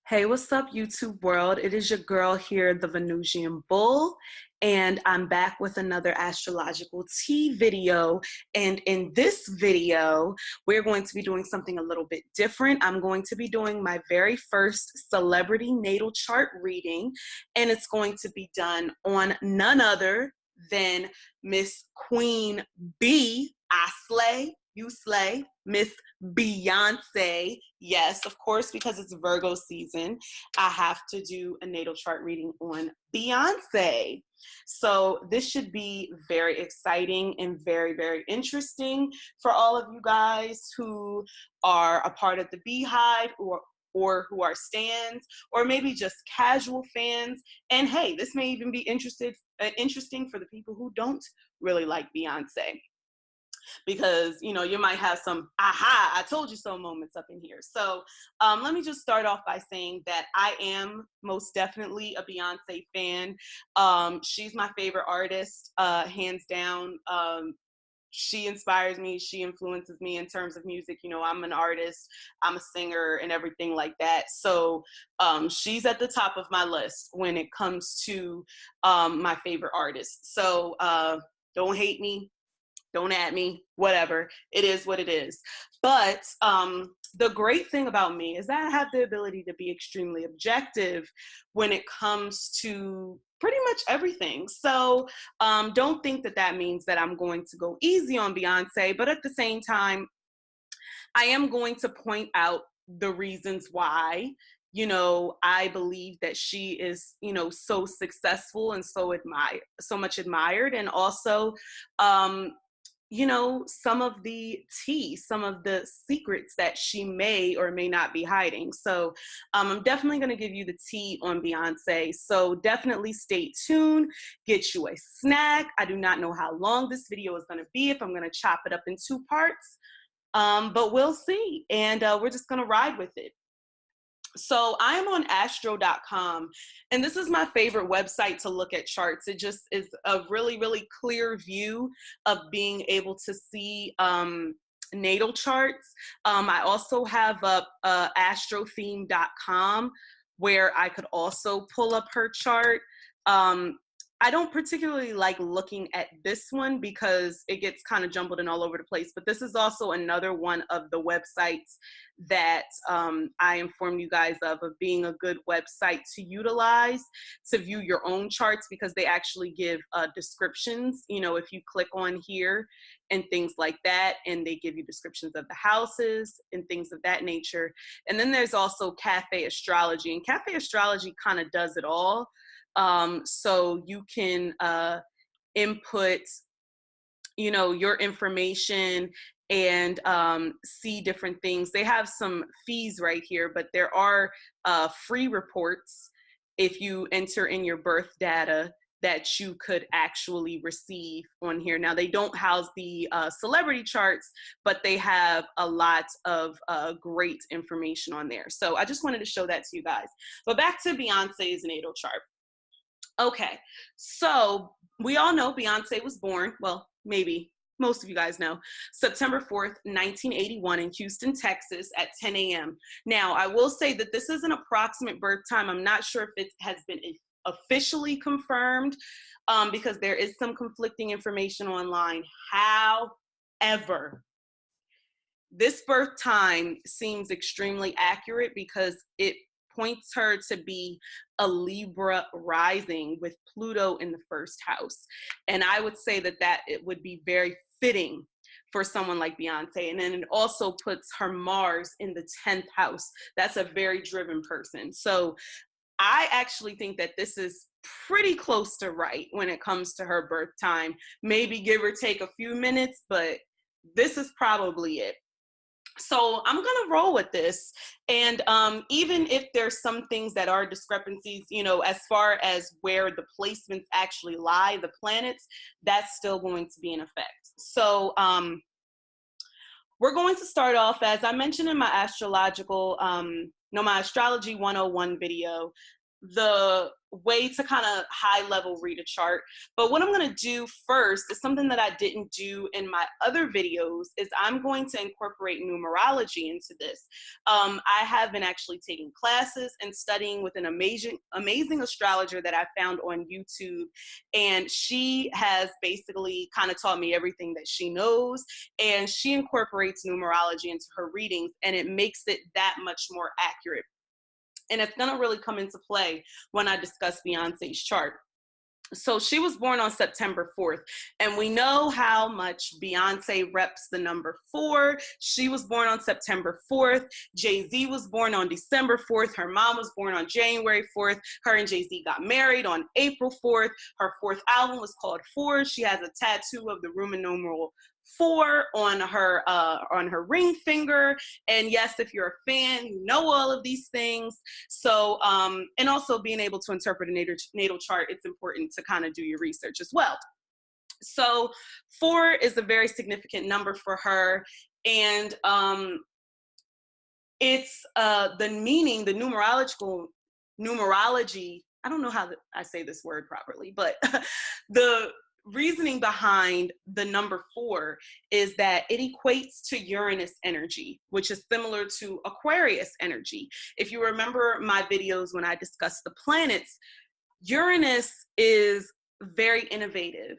Hey, what's up, YouTube world? It is your girl here, the Venusian Bull, and I'm back with another astrological tea video. And in this video, we're going to be doing something a little bit different. I'm going to be doing my very first celebrity natal chart reading, and it's going to be done on none other than Miss Queen B. I slay, you slay, Miss Beyonce. Yes, of course, because it's Virgo season, I have to do a natal chart reading on Beyonce. So this should be very exciting and very, very interesting for all of you guys who are a part of the Beehive or who are stans, or maybe just casual fans. And hey, this may even be interesting for the people who don't really like Beyonce, because you might have some aha I told you so moments up in here. So let me just start off by saying that I am most definitely a Beyonce fan. She's my favorite artist, hands down. She inspires me, she influences me in terms of music. I'm an artist, I'm a singer and everything like that. So she's at the top of my list when it comes to my favorite artists. So don't hate me, don't at me, whatever. It is what it is. But the great thing about me is that I have the ability to be extremely objective when it comes to pretty much everything. So don't think that that means that I'm going to go easy on Beyonce, but at the same time, I am going to point out the reasons why I believe that she is, so successful and so much admired, and also some of the tea, some of the secrets that she may or may not be hiding. So I'm definitely going to give you the tea on Beyonce. So definitely stay tuned, get you a snack. I do not know how long this video is going to be, if I'm going to chop it up in 2 parts, but we'll see. And we're just going to ride with it. So I'm on astro.com, and this is my favorite website to look at charts. It just is a really, really clear view of being able to see natal charts. I also have up astrotheme.com, where I could also pull up her chart. I don't particularly like looking at this one because it gets kind of jumbled and all over the place, but this is also another one of the websites that I informed you guys of being a good website to utilize to view your own charts, because they actually give descriptions, if you click on here and things like that, and they give you descriptions of the houses and things of that nature. And then there's also Cafe Astrology, and Cafe Astrology kind of does it all. So you can input, your information and see different things. They have some fees right here, but there are free reports if you enter in your birth data that you could actually receive on here. Now, they don't house the celebrity charts, but they have a lot of great information on there. So I just wanted to show that to you guys. But back to Beyonce's natal chart. Okay, so we all know Beyonce was born, well, maybe most of you guys know, September 4th, 1981 in Houston, Texas at 10 a.m. Now, I will say that this is an approximate birth time. I'm not sure if it has been officially confirmed because there is some conflicting information online. However, this birth time seems extremely accurate because it points her to be a Libra rising with Pluto in the 1st house. And I would say that it would be very fitting for someone like Beyonce. And then it also puts her Mars in the 10th house. That's a very driven person. So I actually think that this is pretty close to right when it comes to her birth time. Maybe give or take a few minutes, but this is probably it. So I'm going to roll with this. And even if there's some things that are discrepancies, as far as where the placements actually lie, the planets, that's still going to be in effect. So we're going to start off, as I mentioned in my astrology 101 video. the way to kind of high level read a chart. But what I'm going to do first is something that I didn't do in my other videos, is I'm going to incorporate numerology into this. I have been actually taking classes and studying with an amazing astrologer that I found on YouTube, and she has basically kind of taught me everything that she knows, and she incorporates numerology into her readings, and it makes it that much more accurate. And it's going to really come into play when I discuss Beyonce's chart. So she was born on September 4th, and we know how much Beyonce reps the number 4. She was born on September 4th. Jay-Z was born on December 4th. Her mom was born on January 4th. Her and Jay-Z got married on April 4th. Her 4th album was called 4. She has a tattoo of the Roman numeral 4 on her ring finger. And yes, if you're a fan, you know all of these things. So, and also being able to interpret a natal chart, it's important to kind of do your research as well. So 4 is a very significant number for her. And it's the meaning, the numerology, I don't know how I say this word properly, but the reasoning behind the number 4 is that it equates to Uranus energy, which is similar to Aquarius energy. If you remember my videos when I discussed the planets, Uranus is very innovative.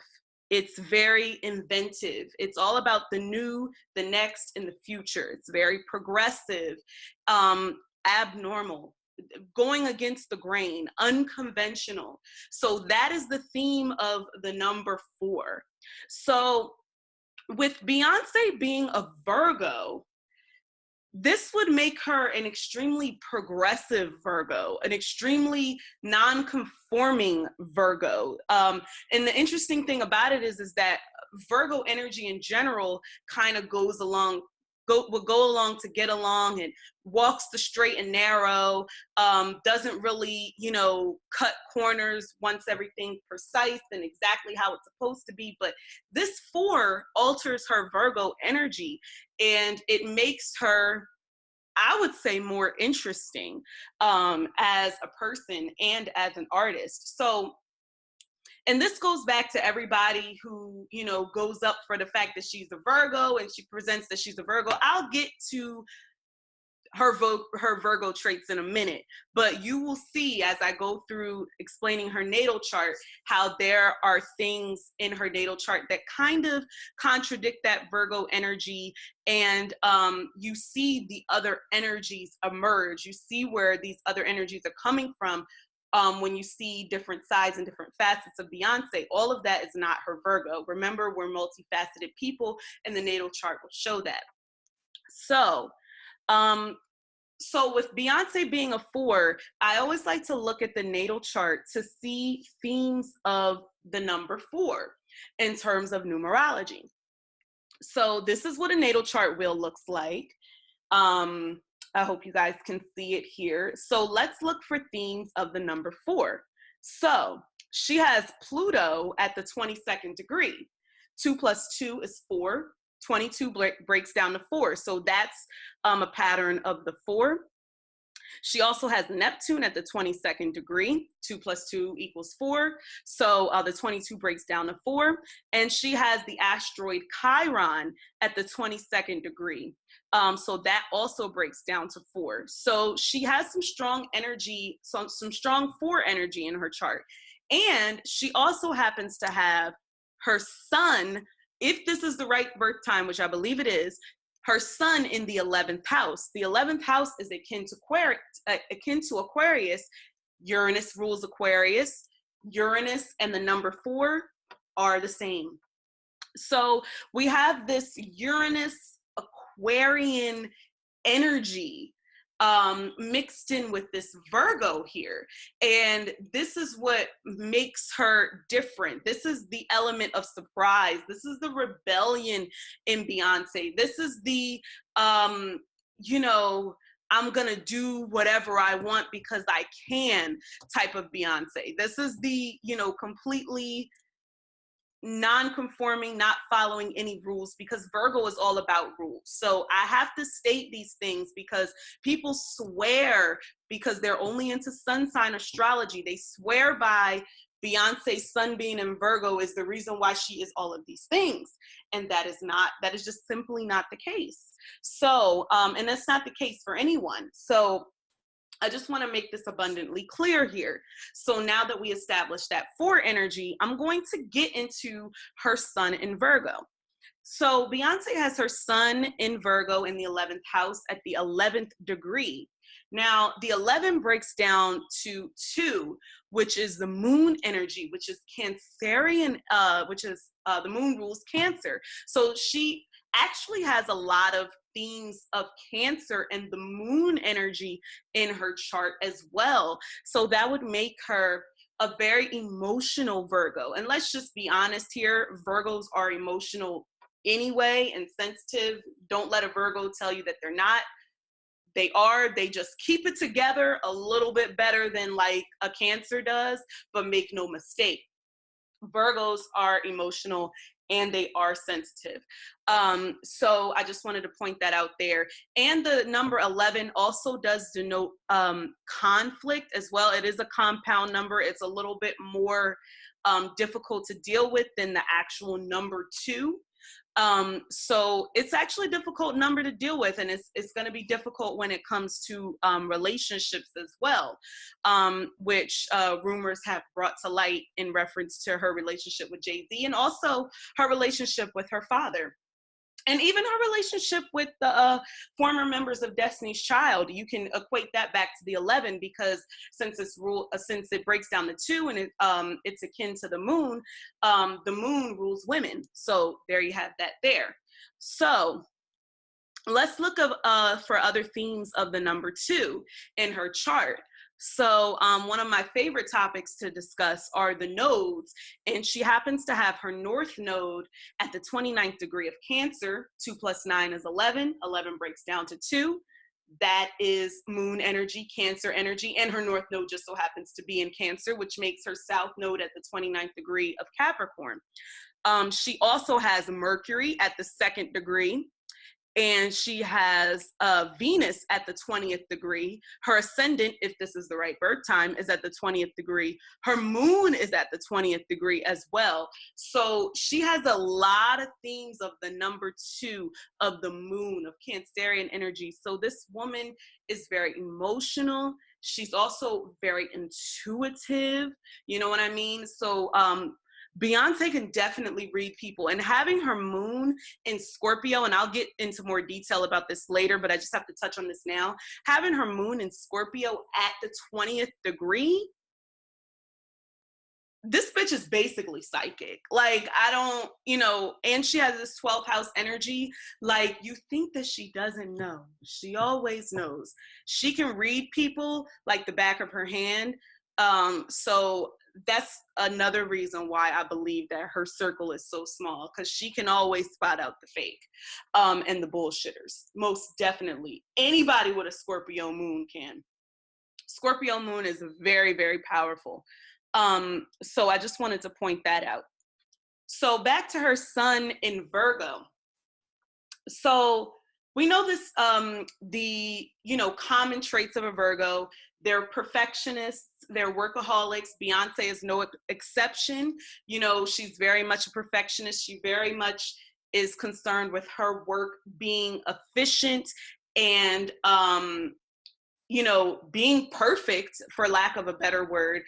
It's very inventive. It's all about the new, the next, and the future. It's very progressive, abnormal, going against the grain, unconventional. So that is the theme of the number 4. So with Beyonce being a Virgo, this would make her an extremely progressive Virgo, an extremely non-conforming Virgo. And the interesting thing about it is that Virgo energy in general kind of will go along to get along, and walks the straight and narrow, doesn't really, cut corners, wants everything precise and exactly how it's supposed to be. But this 4 alters her Virgo energy, and it makes her, I would say, more interesting as a person and as an artist. So, and this goes back to everybody who, goes up for the fact that she's a Virgo and she presents that she's a Virgo. I'll get to her Virgo traits in a minute, but you will see as I go through explaining her natal chart how there are things in her natal chart that kind of contradict that Virgo energy, and you see the other energies emerge. You see where these other energies are coming from. When you see different sides and different facets of Beyonce, all of that is not her Virgo. Remember, we're multifaceted people, and the natal chart will show that. So with Beyonce being a 4, I always like to look at the natal chart to see themes of the number 4 in terms of numerology. So this is what a natal chart wheel looks like. I hope you guys can see it here. So let's look for themes of the number 4. So she has Pluto at the 22nd degree. 2 plus 2 is 4. 22 breaks down to 4. So that's a pattern of the 4. She also has Neptune at the 22nd degree. 2 plus 2 equals 4. So the 22 breaks down to 4. And she has the asteroid Chiron at the 22nd degree. So that also breaks down to 4. So she has some strong energy, some strong 4 energy in her chart. And she also happens to have her sun, if this is the right birth time, which I believe it is, her sun in the 11th house. The 11th house is akin to Aquarius. Uranus rules Aquarius. Uranus and the number 4 are the same. So we have this Uranus Aquarian energy mixed in with this Virgo here. And this is what makes her different. This is the element of surprise. This is the rebellion in Beyonce. This is the, I'm going to do whatever I want because I can type of Beyonce. This is the, completely non-conforming, not following any rules, because Virgo is all about rules. So I have to state these things because people swear, because they're only into sun sign astrology, they swear by Beyonce's sun being in Virgo is the reason why she is all of these things. And that is just simply not the case. So, and that's not the case for anyone. So I just want to make this abundantly clear here. So now that we established that for energy, I'm going to get into her sun in Virgo. So Beyonce has her sun in Virgo in the 11th house at the 11th degree. Now, the 11 breaks down to 2, which is the moon energy, which is Cancerian, the moon rules Cancer. So she actually has a lot of themes of Cancer and the moon energy in her chart as well. So that would make her a very emotional Virgo. And let's just be honest here, Virgos are emotional anyway and sensitive. Don't let a Virgo tell you that they're not. They are. They just keep it together a little bit better than like a Cancer does, but make no mistake, Virgos are emotional and they are sensitive. So I just wanted to point that out there. And the number 11 also does denote conflict as well. It is a compound number. It's a little bit more difficult to deal with than the actual number 2. So it's actually a difficult number to deal with, and it's going to be difficult when it comes to relationships as well, which rumors have brought to light in reference to her relationship with Jay-Z, and also her relationship with her father. And even her relationship with the former members of Destiny's Child. You can equate that back to the 11 because since it breaks down to 2 and it's akin to the moon rules women. So there you have that there. So let's look for other themes of the number 2 in her chart. So one of my favorite topics to discuss are the nodes, and she happens to have her north node at the 29th degree of Cancer. 2 plus 9 is 11. 11 breaks down to 2. That is moon energy, Cancer energy, and her north node just so happens to be in Cancer, which makes her south node at the 29th degree of Capricorn. She also has Mercury at the 2nd degree. And she has Venus at the 20th degree. Her ascendant, if this is the right birth time, is at the 20th degree. Her moon is at the 20th degree as well. So she has a lot of themes of the number 2 of the moon, of Cancerian energy. So this woman is very emotional. She's also very intuitive. You know what I mean? So Beyonce can definitely read people, and having her moon in Scorpio, and I'll get into more detail about this later, but I just have to touch on this now. Having her moon in Scorpio at the 20th degree, this bitch is basically psychic. Like, I don't, and she has this 12th house energy. Like, you think that she doesn't know. She always knows. She can read people like the back of her hand. So that's another reason why I believe that her circle is so small, because she can always spot out the fake and the bullshitters. Most definitely. Anybody with a Scorpio moon can. Scorpio moon is very, very powerful. So I just wanted to point that out. So back to her sun in Virgo. So we know this, the common traits of a Virgo. They're perfectionists, they're workaholics. Beyonce is no exception. She's very much a perfectionist. She very much is concerned with her work being efficient and, being perfect, for lack of a better word.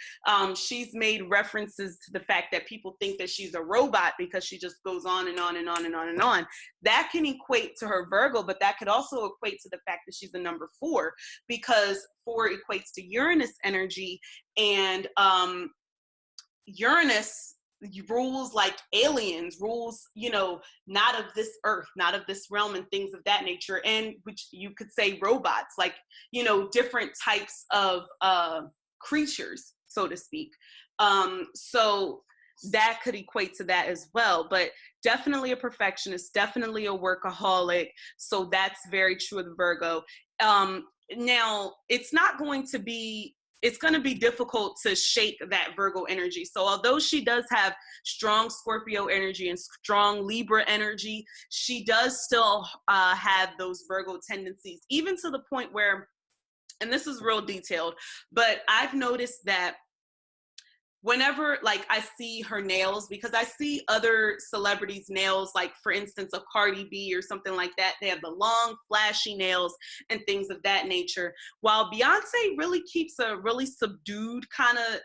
She's made references to the fact that people think that she's a robot because she just goes on and on and on and on and on. That can equate to her Virgo, but that could also equate to the fact that she's a number 4, because 4 equates to Uranus energy, and Uranus rules like aliens, rules, not of this earth, not of this realm, and things of that nature. And which you could say robots, like, different types of creatures, so to speak. So that could equate to that as well, but definitely a perfectionist, definitely a workaholic. So that's very true of the Virgo. Now, it's not going to be it's going to be difficult to shake that Virgo energy. So although she does have strong Scorpio energy and strong Libra energy, she does still have those Virgo tendencies, even to the point where, and this is real detailed, but I've noticed that whenever like I see her nails, because I see other celebrities' nails, like for instance, a Cardi B or something like that, they have the long, flashy nails and things of that nature. While Beyonce really keeps a really subdued kind of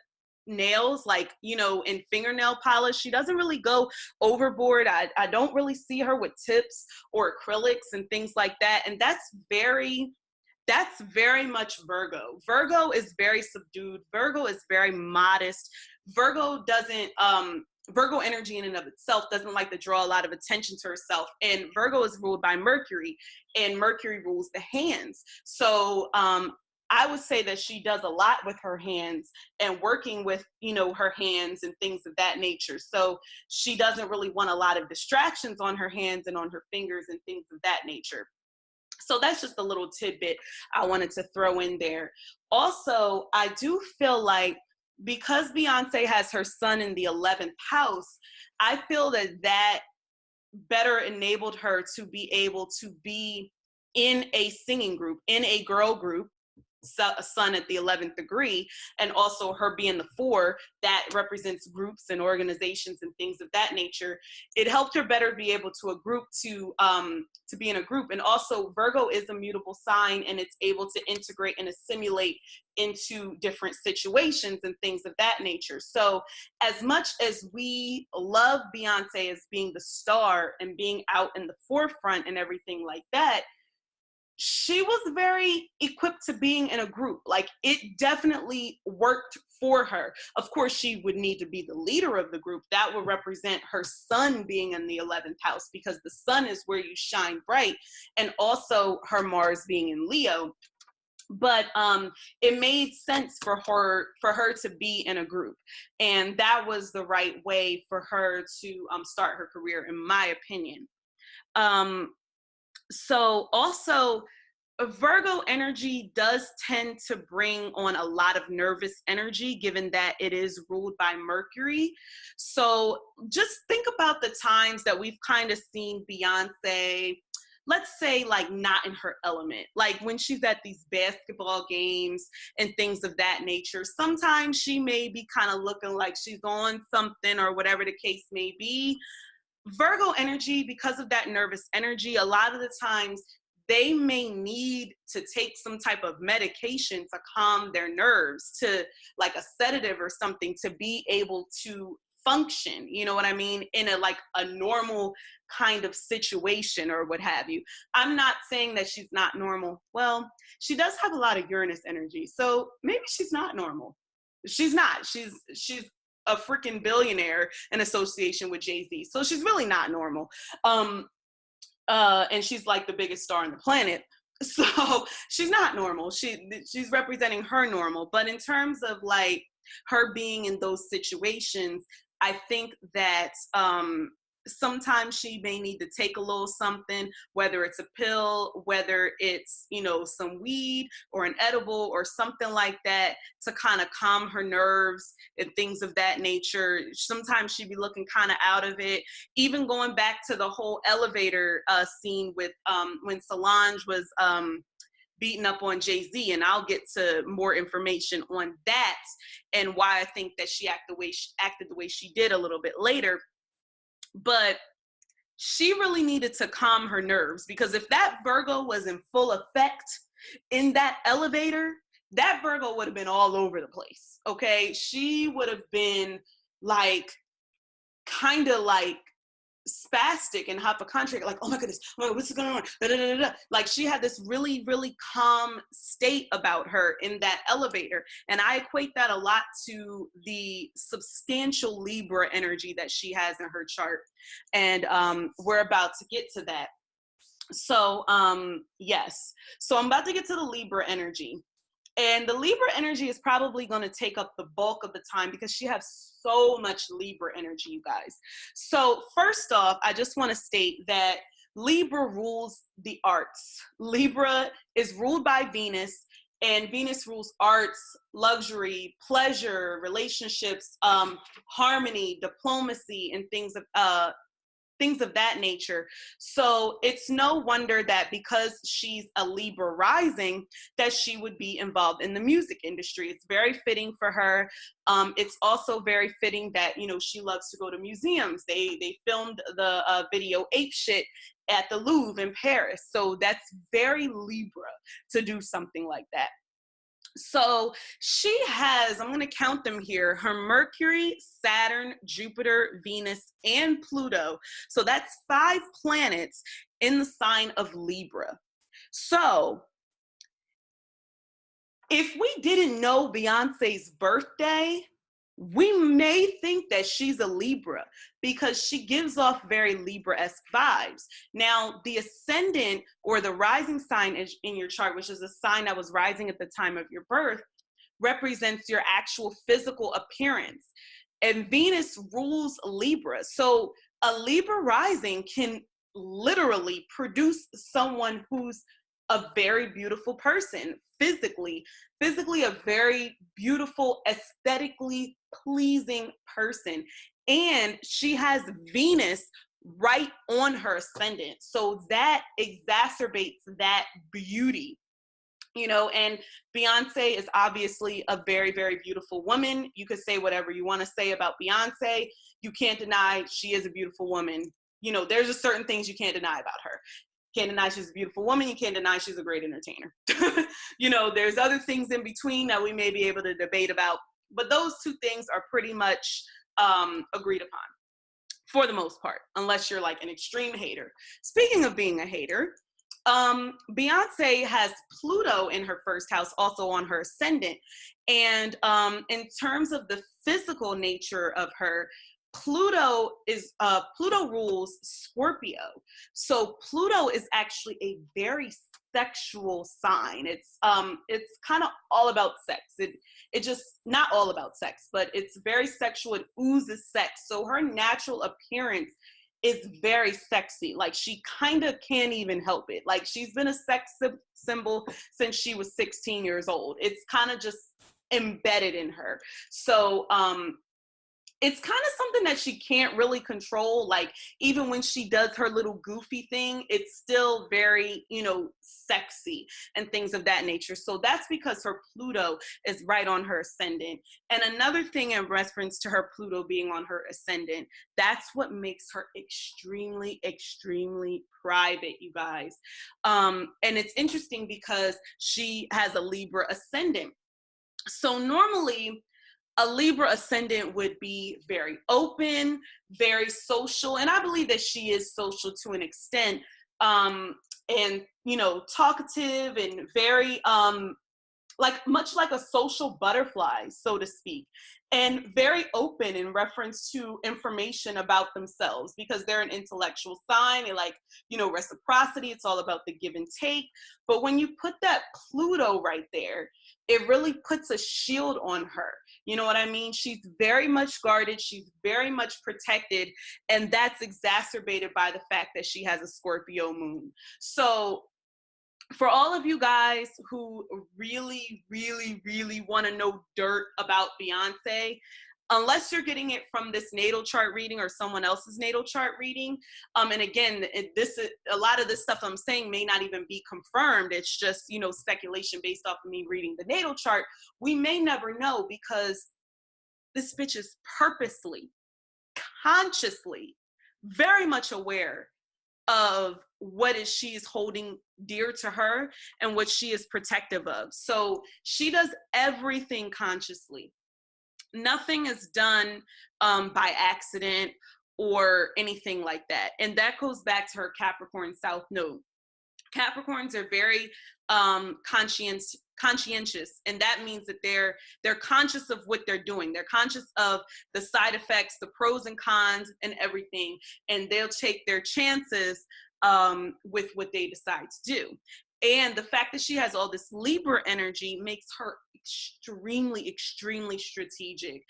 nails, like, you know, in fingernail polish, she doesn't really go overboard. I don't really see her with tips or acrylics and things like that. And that's very much Virgo. Virgo is very subdued. Virgo is very modest. Virgo doesn't, Virgo energy in and of itself doesn't like to draw a lot of attention to herself. And Virgo is ruled by Mercury, and Mercury rules the hands. So I would say that she does a lot with her hands and working with, you know, her hands and things of that nature. So she doesn't really want a lot of distractions on her hands and on her fingers and things of that nature. So that's just a little tidbit I wanted to throw in there. Also, I do feel like because Beyonce has her son in the 11th house, I feel that that better enabled her to be able to be in a singing group, in a girl group, a sun at the 11th degree, and also her being the 4 that represents groups and organizations and things of that nature. It helped her better be able to be in a group. And also Virgo is a mutable sign, and it's able to integrate and assimilate into different situations and things of that nature. So as much as we love Beyonce as being the star and being out in the forefront and everything like that, she was very equipped to being in a group. Like, it definitely worked for her. Of course, she would need to be the leader of the group. That would represent her son being in the 11th house, because the sun is where you shine bright, and also her Mars being in Leo. But it made sense for her to be in a group, and that was the right way for her to start her career, in my opinion. So also, Virgo energy does tend to bring on a lot of nervous energy, given that it is ruled by Mercury. So just think about the times that we've kind of seen Beyonce, let's say, like, not in her element, like when she's at these basketball games and things of that nature. Sometimes she may be kind of looking like she's on something or whatever the case may be. Virgo energy, because of that nervous energy, a lot of the times they may need to take some type of medication to calm their nerves, to like a sedative or something, to be able to function, you know what I mean, in a normal kind of situation or what have you. I'm not saying that she's not normal. Well, she does have a lot of Uranus energy, so maybe she's not normal. She's not. She's a freaking billionaire in association with Jay-Z. So she's really not normal. And she's like the biggest star on the planet. So she's not normal. She's representing her normal. But in terms of like her being in those situations, I think that sometimes she may need to take a little something, whether it's a pill, whether it's, you know, some weed or an edible or something like that, to kind of calm her nerves and things of that nature. Sometimes she'd be looking kind of out of it. Even going back to the whole elevator scene with when Slayage was beating up on Jay-Z, and I'll get to more information on that and why I think that she acted the way she did a little bit later. But she really needed to calm her nerves, because if that Virgo was in full effect in that elevator, that Virgo would have been all over the place, okay? She would have been like, kind of like spastic and hypochondriac, like, oh my goodness, what's going on? Da, da, da, da. Like, she had this really, really calm state about her in that elevator. And I equate that a lot to the substantial Libra energy that she has in her chart. And we're about to get to that. So yes, so I'm about to get to the Libra energy. And the Libra energy is probably going to take up the bulk of the time, because she has so much Libra energy, you guys. So first off, I just want to state that Libra rules the arts. Libra is ruled by Venus, And Venus rules arts, luxury, pleasure, relationships, harmony, diplomacy, and things of that nature. So it's no wonder that because she's a Libra rising, that she would be involved in the music industry. It's very fitting for her. It's also very fitting that, you know, she loves to go to museums. They filmed the video Ape Shit at the Louvre in Paris. So that's very Libra to do something like that. So she has, I'm going to count them here, her Mercury, Saturn, Jupiter, Venus, and Pluto. So that's 5 planets in the sign of Libra. So if we didn't know Beyonce's birthday, we may think that she's a Libra because she gives off very Libra-esque vibes. Now, the ascendant or the rising sign in your chart, which is a sign that was rising at the time of your birth, represents your actual physical appearance. And Venus rules Libra. So a Libra rising can literally produce someone who's a very beautiful person, physically a very beautiful, aesthetically pleasing person. And she has Venus right on her ascendant. So that exacerbates that beauty, you know. And Beyonce is obviously a very, very beautiful woman. You could say whatever you want to say about Beyonce. You can't deny she is a beautiful woman. You know, there's just certain things you can't deny about her. Can't deny she's a beautiful woman. You can't deny she's a great entertainer. You know, there's other things in between that we may be able to debate about, but those 2 things are pretty much agreed upon for the most part, unless you're like an extreme hater. Speaking of being a hater, Beyonce has Pluto in her first house, also on her ascendant. And in terms of the physical nature of her, Pluto rules Scorpio. So Pluto is actually a very sexual sign. It's kind of all about sex. It just, not all about sex, but it's very sexual. It oozes sex. So her natural appearance is very sexy. Like, she kind of can't even help it. Like, she's been a sex symbol since she was 16 years old. It's kind of just embedded in her. So it's kind of something that she can't really control. Like, even when she does her little goofy thing, it's still very, you know, sexy and things of that nature. So that's because her Pluto is right on her ascendant. And another thing in reference to her Pluto being on her ascendant, that's what makes her extremely, extremely private, you guys. And it's interesting because she has a Libra ascendant. So normally, a Libra ascendant would be very open, very social, and I believe that she is social to an extent, and, you know, talkative and very, like, much like a social butterfly, so to speak, and very open in reference to information about themselves because they're an intellectual sign. They like, you know, reciprocity. It's all about the give and take. But when you put that Pluto right there, it really puts a shield on her. You know what I mean? She's very much guarded. She's very much protected. And that's exacerbated by the fact that she has a Scorpio moon. So for all of you guys who really, really, really want to know dirt about Beyonce, unless you're getting it from this natal chart reading or someone else's natal chart reading, and again, a lot of this stuff I'm saying may not even be confirmed. It's just, you know, speculation based off of me reading the natal chart. We may never know because this bitch is purposely, consciously, very much aware of what she is holding dear to her and what she is protective of. So she does everything consciously. Nothing is done by accident or anything like that. And that goes back to her Capricorn South Node. Capricorns are very conscientious, and that means that they're conscious of what they're doing. They're conscious of the side effects, the pros and cons, and everything, and they'll take their chances with what they decide to do. And the fact that she has all this Libra energy makes her extremely, extremely strategic.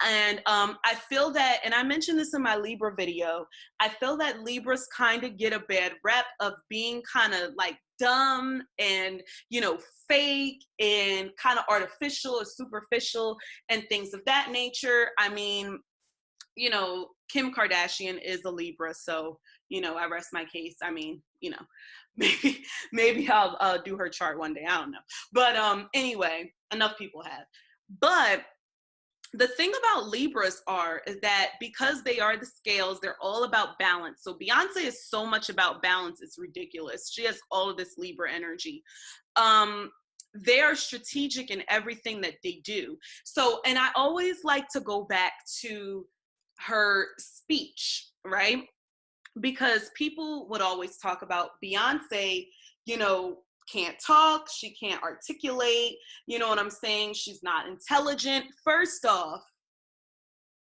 And I feel that, and I mentioned this in my Libra video, I feel that Libras kind of get a bad rep of being kind of like dumb and, you know, fake and kind of artificial or superficial and things of that nature. I mean, you know, Kim Kardashian is a Libra, so, you know, I rest my case. I mean, you know, maybe I'll do her chart one day. I don't know. But anyway, enough people have. But the thing about Libras is that because they are the scales, they're all about balance. So Beyonce is so much about balance, it's ridiculous. She has all of this Libra energy. They are strategic in everything that they do. So, and I always like to go back to her speech, right? Because people would always talk about Beyonce, you know, can't talk, she can't articulate, you know what I'm saying? She's not intelligent. First off,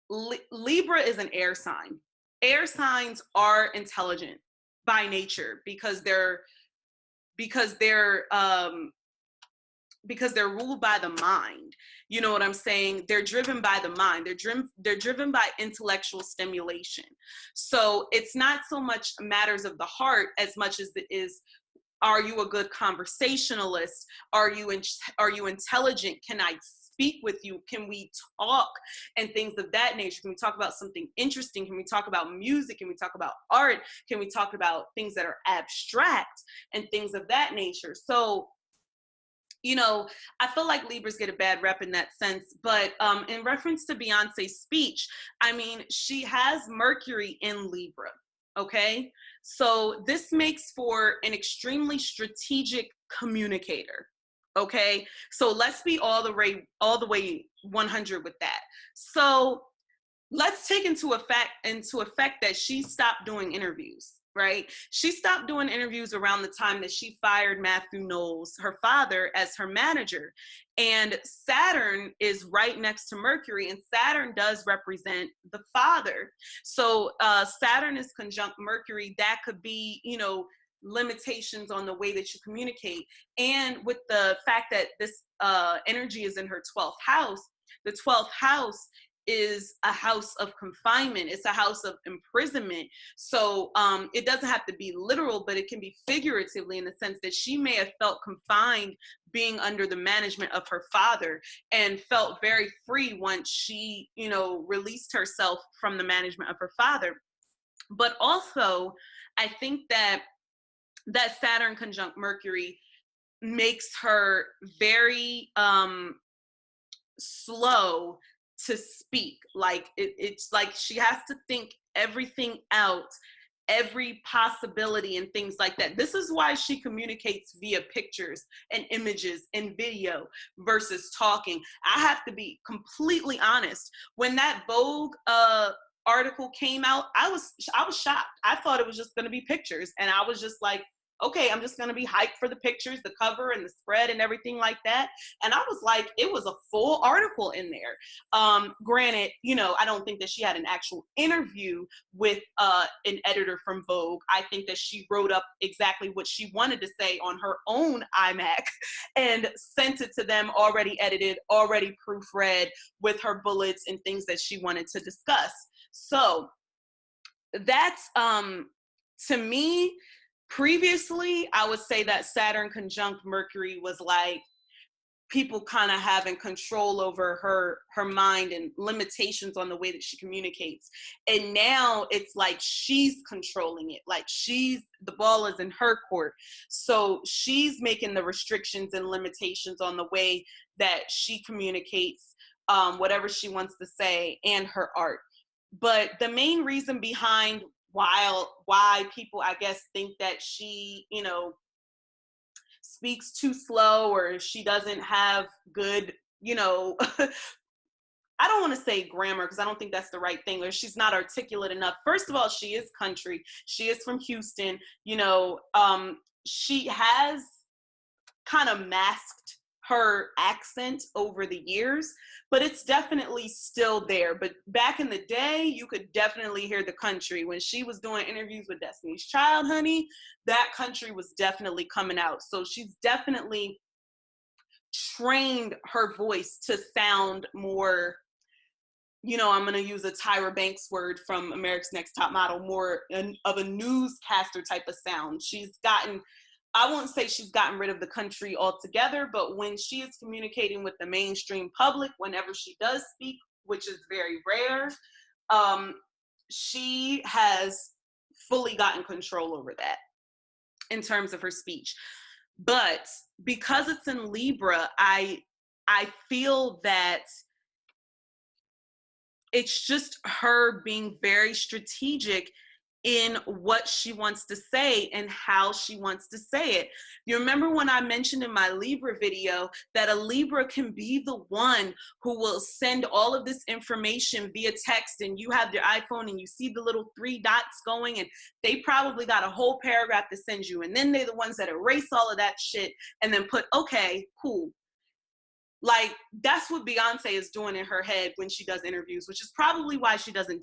Libra is an air sign. Air signs are intelligent by nature because they're ruled by the mind. You know what I'm saying? They're driven by the mind. They're driven by intellectual stimulation. So it's not so much matters of the heart as much as it is, are you a good conversationalist? Are you intelligent? Can I speak with you? Can we talk? And things of that nature. Can we talk about something interesting? Can we talk about music? Can we talk about art? Can we talk about things that are abstract and things of that nature? So, you know, I feel like Libras get a bad rep in that sense. But in reference to Beyonce's speech, I mean, she has Mercury in Libra. Okay, so this makes for an extremely strategic communicator. Okay, so let's be all the way 100 with that. So let's take into effect that she stopped doing interviews. Right? She stopped doing interviews around the time that she fired Matthew Knowles, her father, as her manager. And Saturn is right next to Mercury, and Saturn does represent the father. So Saturn is conjunct Mercury. That could be, you know, limitations on the way that you communicate. And with the fact that this energy is in her 12th house, the 12th house is a house of confinement. It's a house of imprisonment. So it doesn't have to be literal, but it can be figuratively, in the sense that she may have felt confined being under the management of her father and felt very free once she, you know, released herself from the management of her father. But also, I think that Saturn conjunct Mercury makes her very slow to speak. Like it's like she has to think everything out, every possibility and things like that. This is why she communicates via pictures and images and video versus talking. I have to be completely honest. When that Vogue article came out, I was shocked. I thought it was just going to be pictures, and I was just like, okay, I'm just going to be hyped for the pictures, the cover and the spread and everything like that. And I was like, it was a full article in there. Granted, you know, I don't think that she had an actual interview with an editor from Vogue. I think that she wrote up exactly what she wanted to say on her own iMac and sent it to them already edited, already proofread with her bullets and things that she wanted to discuss. So that's, to me, previously, I would say that Saturn conjunct Mercury was like people kind of having control over her mind and limitations on the way that she communicates. And now it's like she's controlling it. Like the ball is in her court. So she's making the restrictions and limitations on the way that she communicates whatever she wants to say and her art. But the main reason behind why people, I guess, think that she, you know, speaks too slow or she doesn't have good, you know, I don't want to say grammar because I don't think that's the right thing, or she's not articulate enough. First of all, she is country. She is from Houston. You know, she has kind of masked her accent over the years, but it's definitely still there. But back in the day, you could definitely hear the country. When she was doing interviews with Destiny's Child, honey, that country was definitely coming out. So she's definitely trained her voice to sound more I'm going to use a Tyra Banks word from America's Next Top Model, more of a newscaster type of sound. I won't say she's gotten rid of the country altogether, but when she is communicating with the mainstream public, whenever she does speak, which is very rare, she has fully gotten control over that in terms of her speech. But because it's in Libra, I feel that it's just her being very strategic in what she wants to say and how she wants to say it. You remember when I mentioned in my Libra video that a Libra can be the one who will send all of this information via text, and you have your iPhone and you see the little 3 dots going, and they probably got a whole paragraph to send you, and then they're the ones that erase all of that shit and then put, okay, cool. Like, that's what Beyonce is doing in her head when she does interviews, which is probably why she doesn't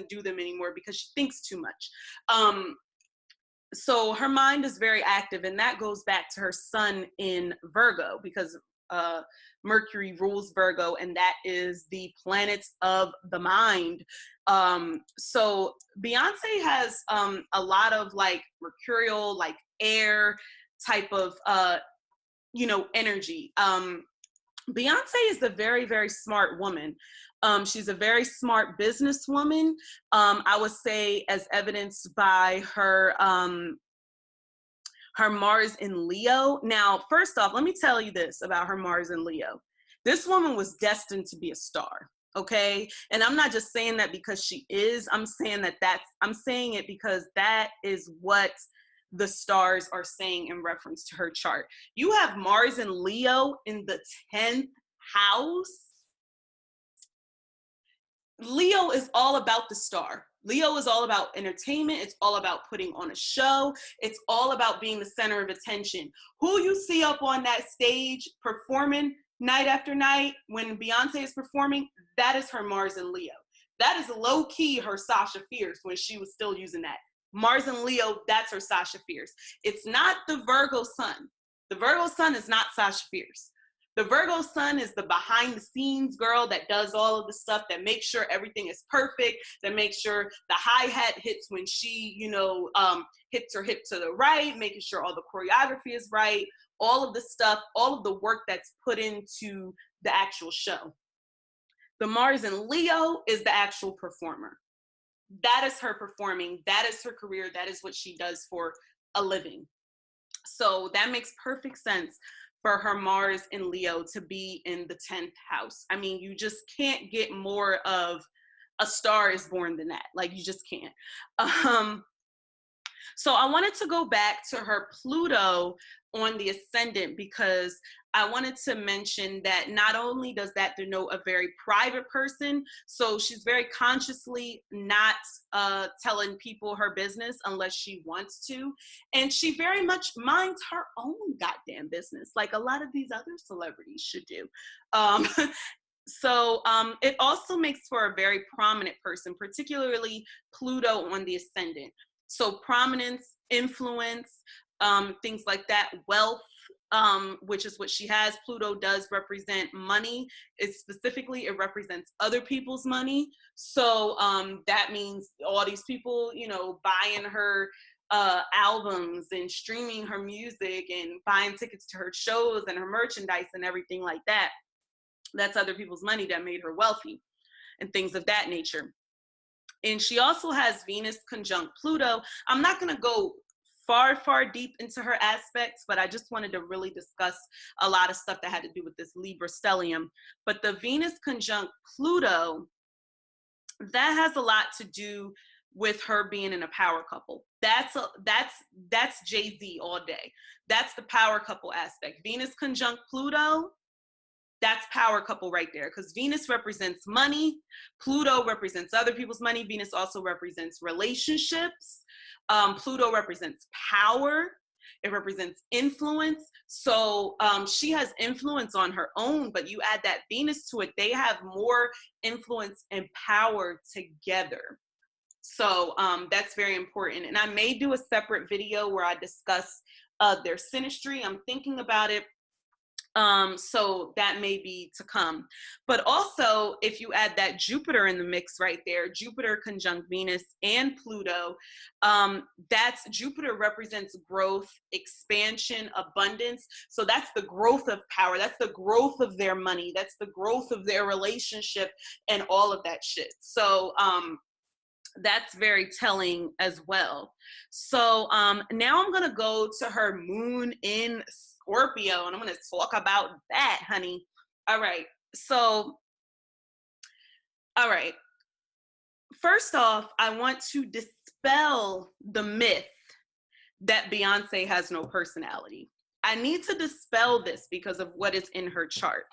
do them anymore, because she thinks too much. So her mind is very active, and that goes back to her sun in Virgo, because Mercury rules Virgo, and that is the planets of the mind. So Beyonce has a lot of like mercurial, like air type of energy. Beyonce is a very, very smart woman. She's a very smart businesswoman. I would say, as evidenced by her Mars in Leo. Now, first off, let me tell you this about her Mars in Leo. This woman was destined to be a star. Okay, and I'm not just saying that because she is. I'm saying it because that is what the stars are saying in reference to her chart. You have Mars and Leo in the 10th house. Leo is all about the star. Leo is all about entertainment. It's all about putting on a show. It's all about being the center of attention. Who you see up on that stage performing night after night when Beyonce is performing, that is her Mars and Leo. That is low-key her Sasha Fierce when she was still using that. Mars and Leo, that's her Sasha Fierce. It's not the Virgo sun. The Virgo sun is not Sasha Fierce. The Virgo sun is the behind the scenes girl that does all of the stuff, that makes sure everything is perfect, that makes sure the hi-hat hits when she, hits her hip to the right, making sure all the choreography is right, all of the stuff, all of the work that's put into the actual show. The Mars in Leo is the actual performer. That is her performing. That is her career. That is what she does for a living. So that makes perfect sense for her Mars in Leo to be in the 10th house. I mean, you just can't get more of a Star is Born than that. Like, you just can't. So I wanted to go back to her Pluto on the ascendant, because I wanted to mention that not only does that denote a very private person, so she's very consciously not telling people her business unless she wants to, and she very much minds her own goddamn business, like a lot of these other celebrities should do. So it also makes for a very prominent person, particularly Pluto on the ascendant. So prominence, influence, things like that, wealth, which is what she has. Pluto does represent money. It represents other people's money. So that means all these people, buying her albums and streaming her music and buying tickets to her shows and her merchandise and everything like that. That's other people's money that made her wealthy and things of that nature. And she also has Venus conjunct Pluto. I'm not going to go far deep into her aspects, but I just wanted to really discuss a lot of stuff that had to do with this Libra stellium. But the Venus conjunct Pluto, that has a lot to do with her being in a power couple. That's Jay-Z all day. That's the power couple aspect. Venus conjunct Pluto, that's power couple right there, because Venus represents money. Pluto represents other people's money. Venus also represents relationships. Pluto represents power. It represents influence. So she has influence on her own, but you add that Venus to it, they have more influence and power together. So that's very important. And I may do a separate video where I discuss their synastry. I'm thinking about it. So that may be to come. But also, if you add that Jupiter in the mix right there, Jupiter conjunct Venus and Pluto, that's Jupiter represents growth, expansion, abundance. So that's the growth of power. That's the growth of their money. That's the growth of their relationship and all of that shit. So, that's very telling as well. So now I'm going to go to her moon in Scorpio, and I'm going to talk about that, honey. All right. So, all right. First off, I want to dispel the myth that Beyonce has no personality. I need to dispel this because of what is in her chart.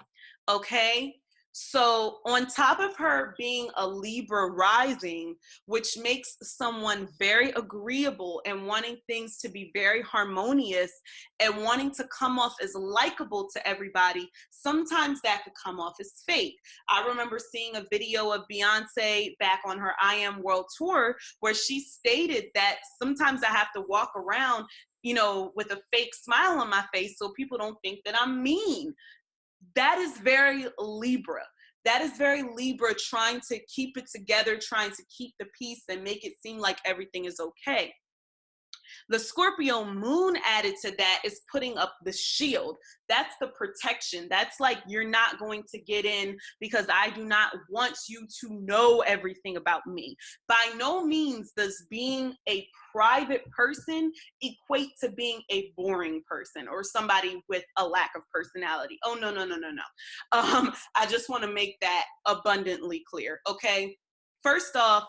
Okay? So, on top of her being a Libra rising, which makes someone very agreeable and wanting things to be very harmonious and wanting to come off as likable to everybody, sometimes that could come off as fake. I remember seeing a video of Beyonce back on her I Am World Tour where she stated that sometimes I have to walk around, with a fake smile on my face so people don't think that I'm mean. That is very Libra. That is very Libra, trying to keep it together, trying to keep the peace and make it seem like everything is okay. The Scorpio moon added to that is putting up the shield. That's the protection. That's like, you're not going to get in because I do not want you to know everything about me. By no means does being a private person equate to being a boring person or somebody with a lack of personality. Oh, no, no, no, no, no. I just want to make that abundantly clear, okay? First off,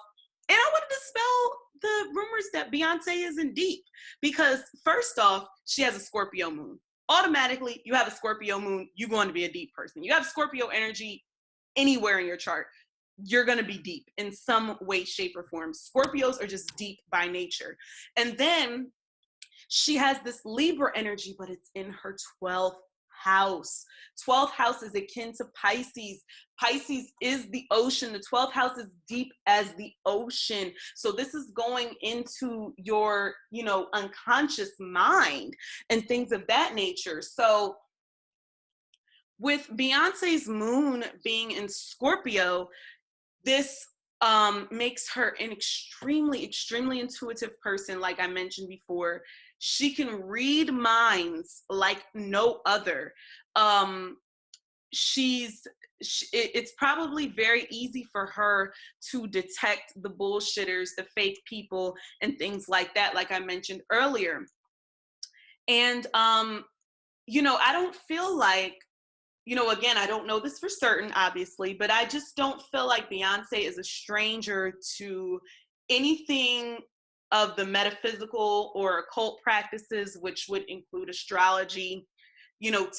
and I want to dispel the rumors that Beyonce isn't deep, because first off, she has a Scorpio moon. Automatically, you have a Scorpio moon, you're going to be a deep person. You have Scorpio energy anywhere in your chart, you're going to be deep in some way, shape, or form. Scorpios are just deep by nature. And then she has this Libra energy, but it's in her 12th house. 12th house is akin to Pisces. Pisces is the ocean. The 12th house is deep as the ocean. So this is going into your, unconscious mind and things of that nature. So with Beyonce's moon being in Scorpio, this makes her an extremely, extremely intuitive person. Like I mentioned before, she can read minds like no other. It's probably very easy for her to detect the bullshitters, the fake people, and things like that, like I mentioned earlier. And, I don't feel like, again, I don't know this for certain, obviously, but I just don't feel like Beyonce is a stranger to anything of the metaphysical or occult practices, which would include astrology,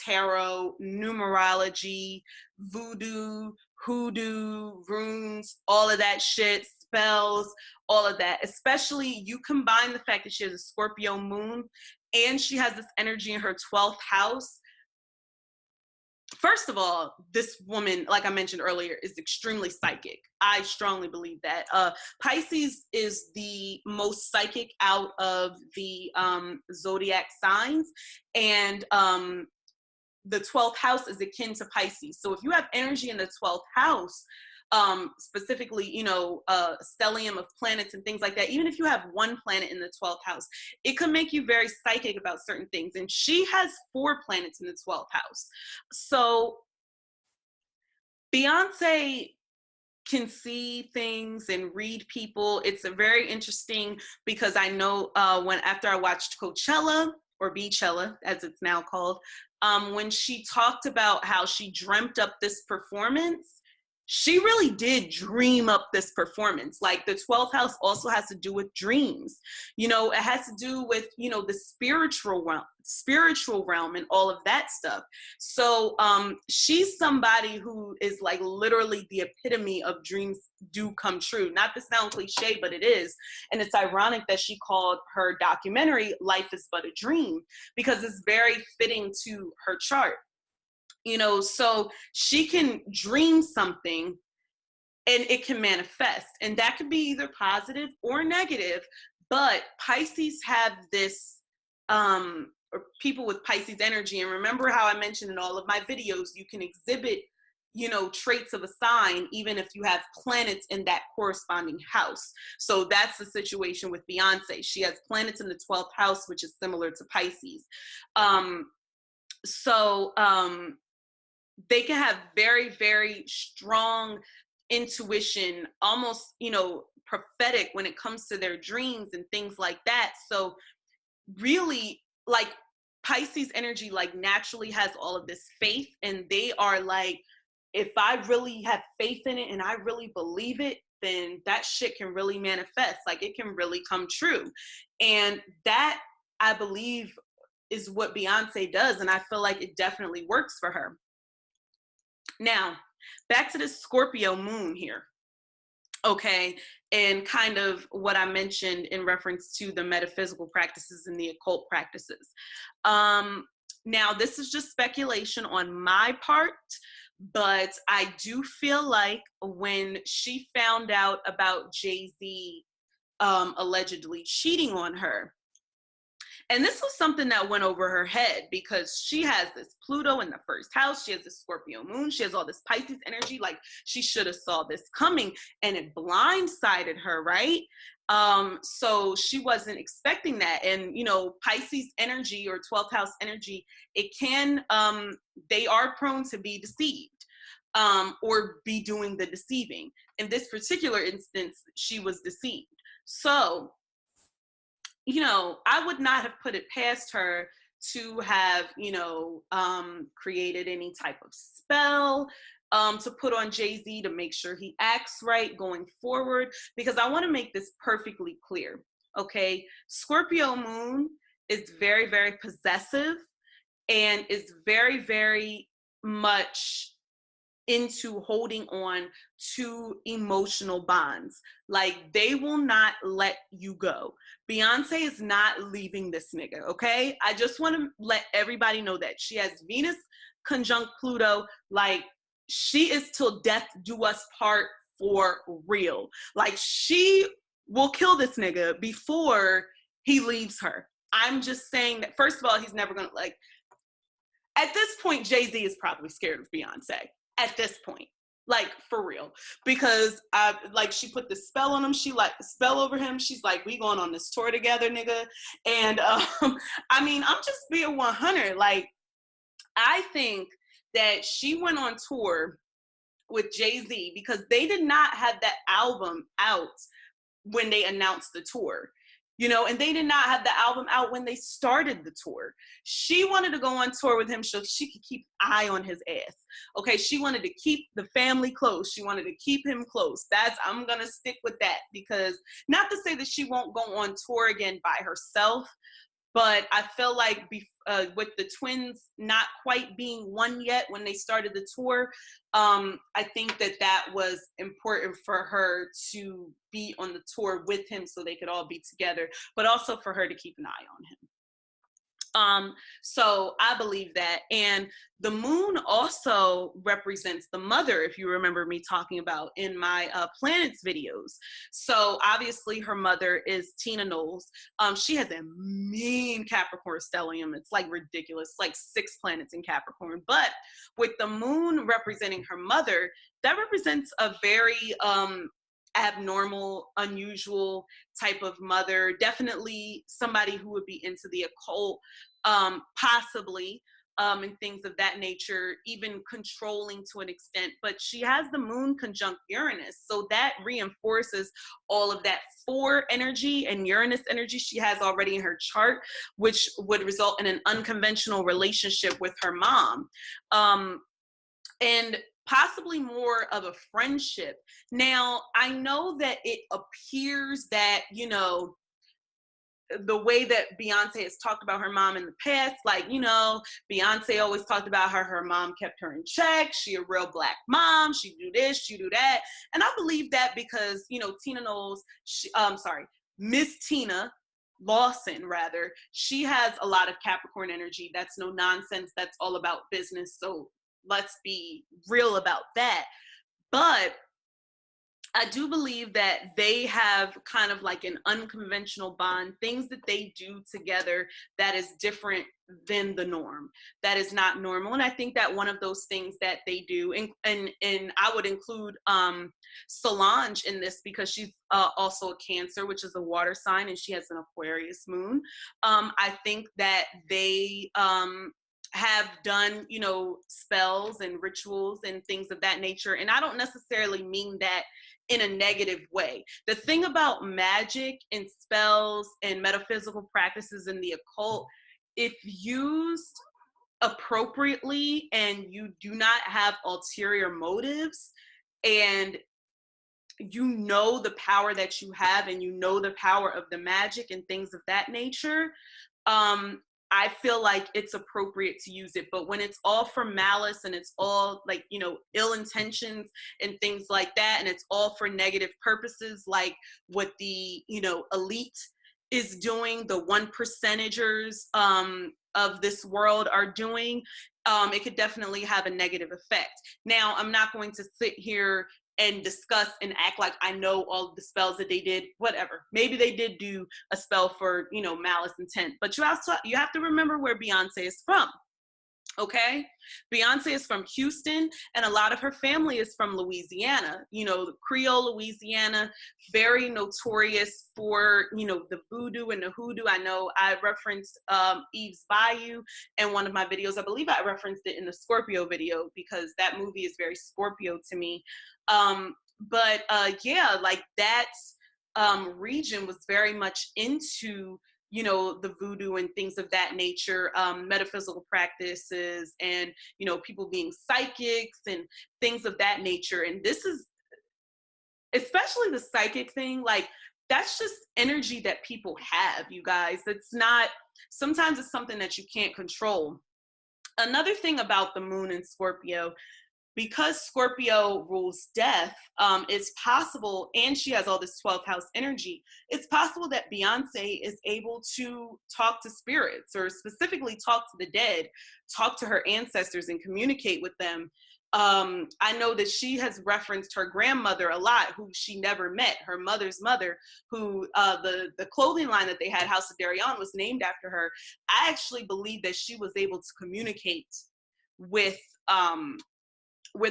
tarot, numerology, voodoo, hoodoo, runes, all of that shit, spells, all of that. Especially, you combine the fact that she has a Scorpio moon and she has this energy in her 12th house. First of all, this woman, like I mentioned earlier, is extremely psychic. I strongly believe that. Pisces is the most psychic out of the zodiac signs, and the 12th house is akin to Pisces. So if you have energy in the 12th house, specifically, stellium of planets and things like that, even if you have one planet in the 12th house, it could make you very psychic about certain things. And she has 4 planets in the 12th house. So Beyonce can see things and read people. It's a very interesting, because I know after I watched Coachella, or Beachella as it's now called, when she talked about how she dreamt up this performance, she really did dream up this performance. Like, the 12th house also has to do with dreams. It has to do with, the spiritual realm and all of that stuff. So she's somebody who is like literally the epitome of dreams do come true. Not to sound cliche, but it is. And it's ironic that she called her documentary Life is But a Dream, because it's very fitting to her chart. So she can dream something and it can manifest, and that could be either positive or negative. But Pisces have this or people with Pisces energy. And remember how I mentioned in all of my videos, you can exhibit, you know, traits of a sign, even if you have planets in that corresponding house. So that's the situation with Beyonce. She has planets in the 12th house, which is similar to Pisces. They can have very, very strong intuition, almost, you know, prophetic when it comes to their dreams and things like that. So really, like, Pisces energy, like, naturally has all of this faith, and they are like, if I really have faith in it and I really believe it, then that shit can really manifest. Like, it can really come true. And that, I believe, is what Beyonce does. And I feel like it definitely works for her. Now, back to this Scorpio moon here. Okay, and kind of what I mentioned in reference to the metaphysical practices and the occult practices. Now, this is just speculation on my part, but I do feel like when she found out about Jay-Z allegedly cheating on her, and this was something that went over her head because she has this Pluto in the first house. She has this Scorpio moon. She has all this Pisces energy. Like, she should have saw this coming, and it blindsided her, right? So she wasn't expecting that. And, you know, Pisces energy or 12th house energy, it can, they are prone to be deceived or be doing the deceiving. In this particular instance, she was deceived. So, you know, I would not have put it past her to have, you know, created any type of spell to put on Jay-Z to make sure he acts right going forward, because I want to make this perfectly clear, okay? Scorpio moon is very, very possessive and is very, very much into holding on to emotional bonds. Like, they will not let you go. Beyonce is not leaving this nigga, okay? I just want to let everybody know that she has Venus conjunct Pluto. Like, she is till death do us part for real. Like, she will kill this nigga before he leaves her. I'm just saying that, first of all, he's never gonna, like, at this point, Jay-Z is probably scared of Beyonce. At this point, like, for real, because like, she put the spell on him. She like spell over him. She's like, we going on this tour together, nigga. And I mean, I'm just being 100. Like, I think that she went on tour with Jay-Z because they did not have that album out when they announced the tour. You know, and they did not have the album out when they started the tour. She wanted to go on tour with him so she could keep an eye on his ass. Okay, she wanted to keep the family close. She wanted to keep him close. I'm gonna stick with that, because not to say that she won't go on tour again by herself, but I feel like with the twins not quite being one yet when they started the tour, I think that was important for her to be on the tour with him so they could all be together, but also for her to keep an eye on him. So I believe that. And the moon also represents the mother, if you remember me talking about in my planets videos. So obviously her mother is Tina Knowles. She has a mean Capricorn stellium. It's like ridiculous, like 6 planets in Capricorn. But with the moon representing her mother, that represents a very abnormal, unusual type of mother. Definitely somebody who would be into the occult, possibly, and things of that nature, even controlling to an extent. But she has the moon conjunct Uranus, so that reinforces all of that 4 energy and Uranus energy she has already in her chart, which would result in an unconventional relationship with her mom. And possibly more of a friendship. Now, I know that it appears that, you know, the way that Beyonce has talked about her mom in the past, like, you know, Beyonce always talked about her mom kept her in check. She a real Black mom. She do this, she do that. And I believe that because, you know, Tina Knowles, Miss Tina Lawson, rather, she has a lot of Capricorn energy. That's no nonsense. That's all about business. So let's be real about that. But I do believe that they have kind of like an unconventional bond, things that they do together that is different than the norm, that is not normal. And I think that one of those things that they do, and I would include Solange in this, because she's also a Cancer, which is a water sign, and she has an Aquarius moon. I think that they have done, you know, spells and rituals and things of that nature. And I don't necessarily mean that in a negative way. The thing about magic and spells and metaphysical practices in the occult, if used appropriately and you do not have ulterior motives, and you know the power that you have, and you know the power of the magic and things of that nature, I feel like it's appropriate to use it. But when it's all for malice, and it's all like, you know, ill intentions and things like that, and it's all for negative purposes, like what the, you know, elite is doing, the 1%ers of this world are doing, it could definitely have a negative effect. Now, I'm not going to sit here and discuss and act like I know all of the spells that they did, whatever. Maybe they did do a spell for, you know, malice intent, but you have to remember where Beyonce is from. Okay, Beyonce is from Houston, and a lot of her family is from Louisiana, you know, Creole Louisiana, very notorious for, you know, the voodoo and the hoodoo. I know I referenced Eve's Bayou in one of my videos. I believe I referenced it in the Scorpio video, because that movie is very Scorpio to me. Yeah, like that region was very much into, you know, the voodoo and things of that nature, metaphysical practices, and, you know, people being psychics and things of that nature. And this is, especially the psychic thing, like, that's just energy that people have, you guys. It's not, sometimes it's something that you can't control. Another thing about the moon in Scorpio, because Scorpio rules death, it's possible, and she has all this 12th house energy, it's possible that Beyonce is able to talk to spirits, or specifically talk to the dead, talk to her ancestors and communicate with them. I know that she has referenced her grandmother a lot, who she never met, her mother's mother, who the clothing line that they had, House of Darion, was named after her. I actually believe that she was able to communicate with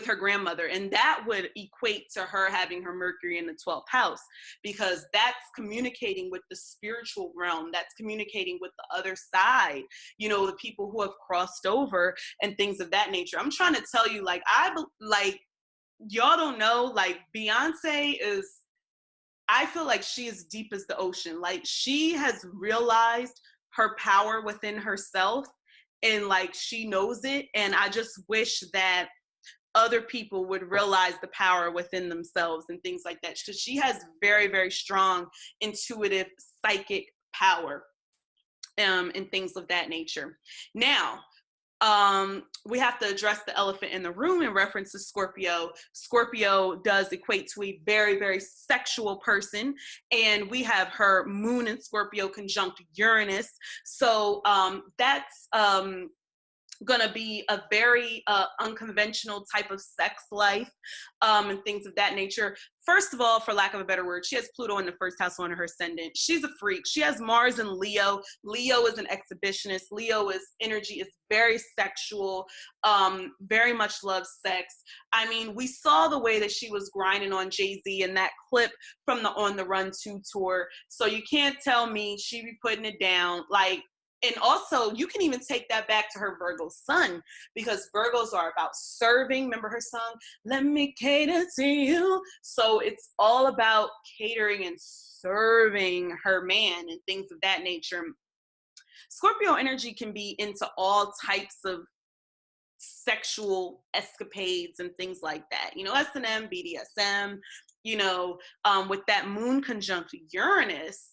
her grandmother, and that would equate to her having her Mercury in the 12th house, because that's communicating with the spiritual realm, that's communicating with the other side, you know, the people who have crossed over and things of that nature. I'm trying to tell you, like, y'all don't know, like, Beyonce is, I feel like she is deep as the ocean. Like, she has realized her power within herself, and like, she knows it. And I just wish that other people would realize the power within themselves and things like that, because she has very, very strong intuitive psychic power, and things of that nature. Now, we have to address the elephant in the room in reference to Scorpio. Scorpio does equate to a very, very sexual person, and we have her moon in Scorpio conjunct Uranus. So that's gonna be a very unconventional type of sex life, and things of that nature. First of all, for lack of a better word, she has Pluto in the first house on her ascendant. She's a freak. She has Mars in Leo. Leo is an exhibitionist. Leo is energy, is very sexual, very much loves sex. I mean, we saw the way that she was grinding on Jay-Z in that clip from the On the Run 2 tour. So you can't tell me she be putting it down. Like, and also, you can even take that back to her Virgo sun, because Virgos are about serving. Remember her song, Let Me Cater to You? So it's all about catering and serving her man and things of that nature. Scorpio energy can be into all types of sexual escapades and things like that. You know, S&M, BDSM, you know, with that moon conjunct Uranus,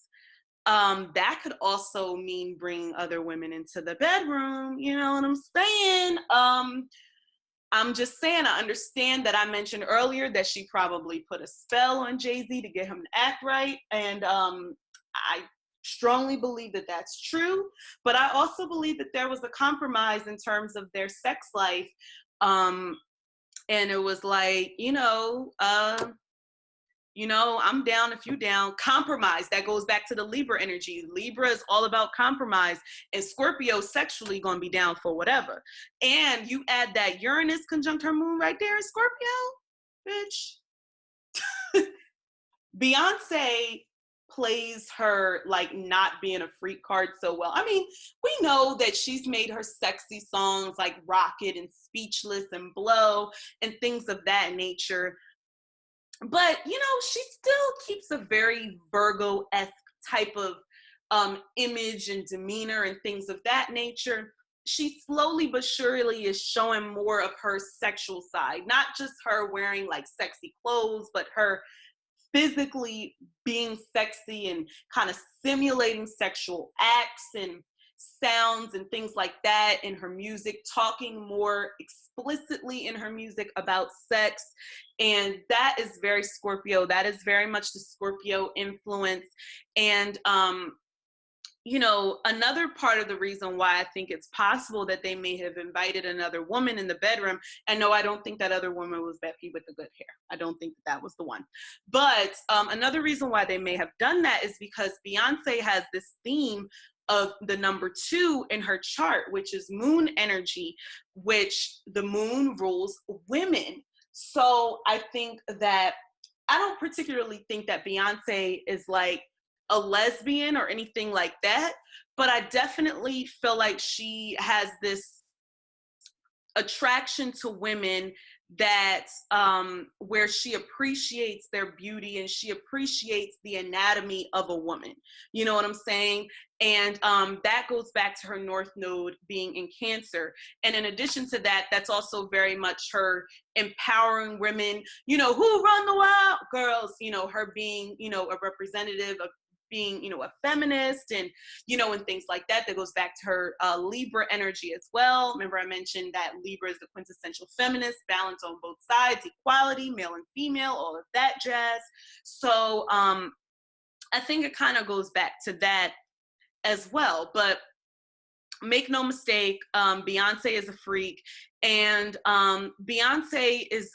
that could also mean bringing other women into the bedroom. You know what I'm saying? I'm just saying, I understand that I mentioned earlier that she probably put a spell on Jay-Z to get him to act right. And I strongly believe that that's true. But I also believe that there was a compromise in terms of their sex life. And it was like, you know, You know, I'm down if you down. Compromise. That goes back to the Libra energy. Libra is all about compromise. And Scorpio sexually gonna be down for whatever. And you add that Uranus conjunct her moon right there in Scorpio, bitch. Beyonce plays her like not being a freak card so well. I mean, we know that she's made her sexy songs like Rocket and Speechless and Blow and things of that nature. But, you know, she still keeps a very Virgo-esque type of image and demeanor and things of that nature. She slowly but surely is showing more of her sexual side, not just her wearing like sexy clothes, but her physically being sexy and kind of simulating sexual acts and sounds and things like that in her music, talking more explicitly in her music about sex. And that is very Scorpio. That is very much the Scorpio influence. And you know, another part of the reason why I think it's possible that they may have invited another woman in the bedroom, and no, I don't think that other woman was Becky with the good hair. I don't think that was the one. But another reason why they may have done that is because Beyonce has this theme of the number 2 in her chart, which is moon energy, which the moon rules women. So I think that, I don't particularly think that Beyonce is like a lesbian or anything like that, but I definitely feel like she has this attraction to women that where she appreciates their beauty and she appreciates the anatomy of a woman. You know what I'm saying? And that goes back to her North Node being in Cancer. And in addition to that, that's also very much her empowering women, you know, who run the wild girls, you know, her being, you know, a representative of being, you know, a feminist and, you know, and things like that. That goes back to her Libra energy as well. Remember I mentioned that Libra is the quintessential feminist, balance on both sides, equality, male and female, all of that jazz. So I think it kind of goes back to that as well. But make no mistake, Beyonce is a freak, and Beyonce is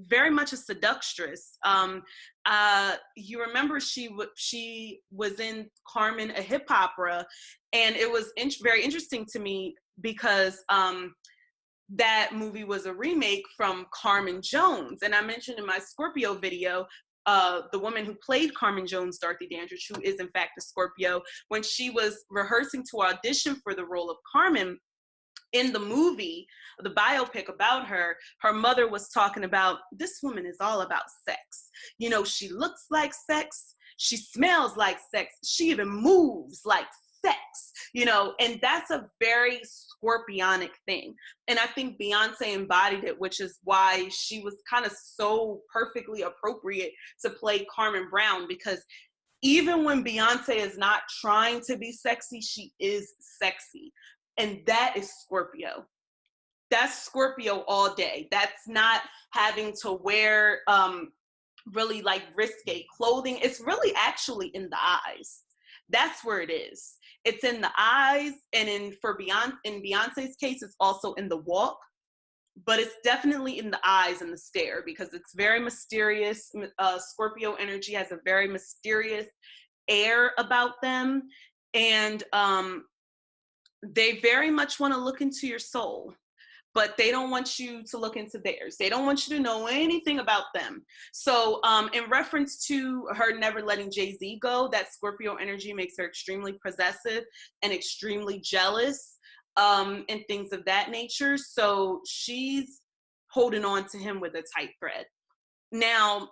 very much a seductress. You remember she was in Carmen, a hip opera, and it was very interesting to me because that movie was a remake from Carmen Jones. And I mentioned in my Scorpio video, the woman who played Carmen Jones, Dorothy Dandridge, who is in fact a Scorpio, when she was rehearsing to audition for the role of Carmen, in the movie, the biopic about her, her mother was talking about, this woman is all about sex. You know, she looks like sex, she smells like sex, she even moves like sex, you know, and that's a very scorpionic thing. And I think Beyonce embodied it, which is why she was kind of so perfectly appropriate to play Carmen Brown, because even when Beyonce is not trying to be sexy, she is sexy. And that is Scorpio. That's Scorpio all day. That's not having to wear really like risque clothing. It's really actually in the eyes. That's where it is. It's in the eyes, and in Beyonce's case, it's also in the walk, but it's definitely in the eyes and the stare, because it's very mysterious. Scorpio energy has a very mysterious air about them, and they very much want to look into your soul, but they don't want you to look into theirs. They don't want you to know anything about them. So in reference to her never letting Jay-Z go, that Scorpio energy makes her extremely possessive and extremely jealous and things of that nature. So she's holding on to him with a tight thread. Now,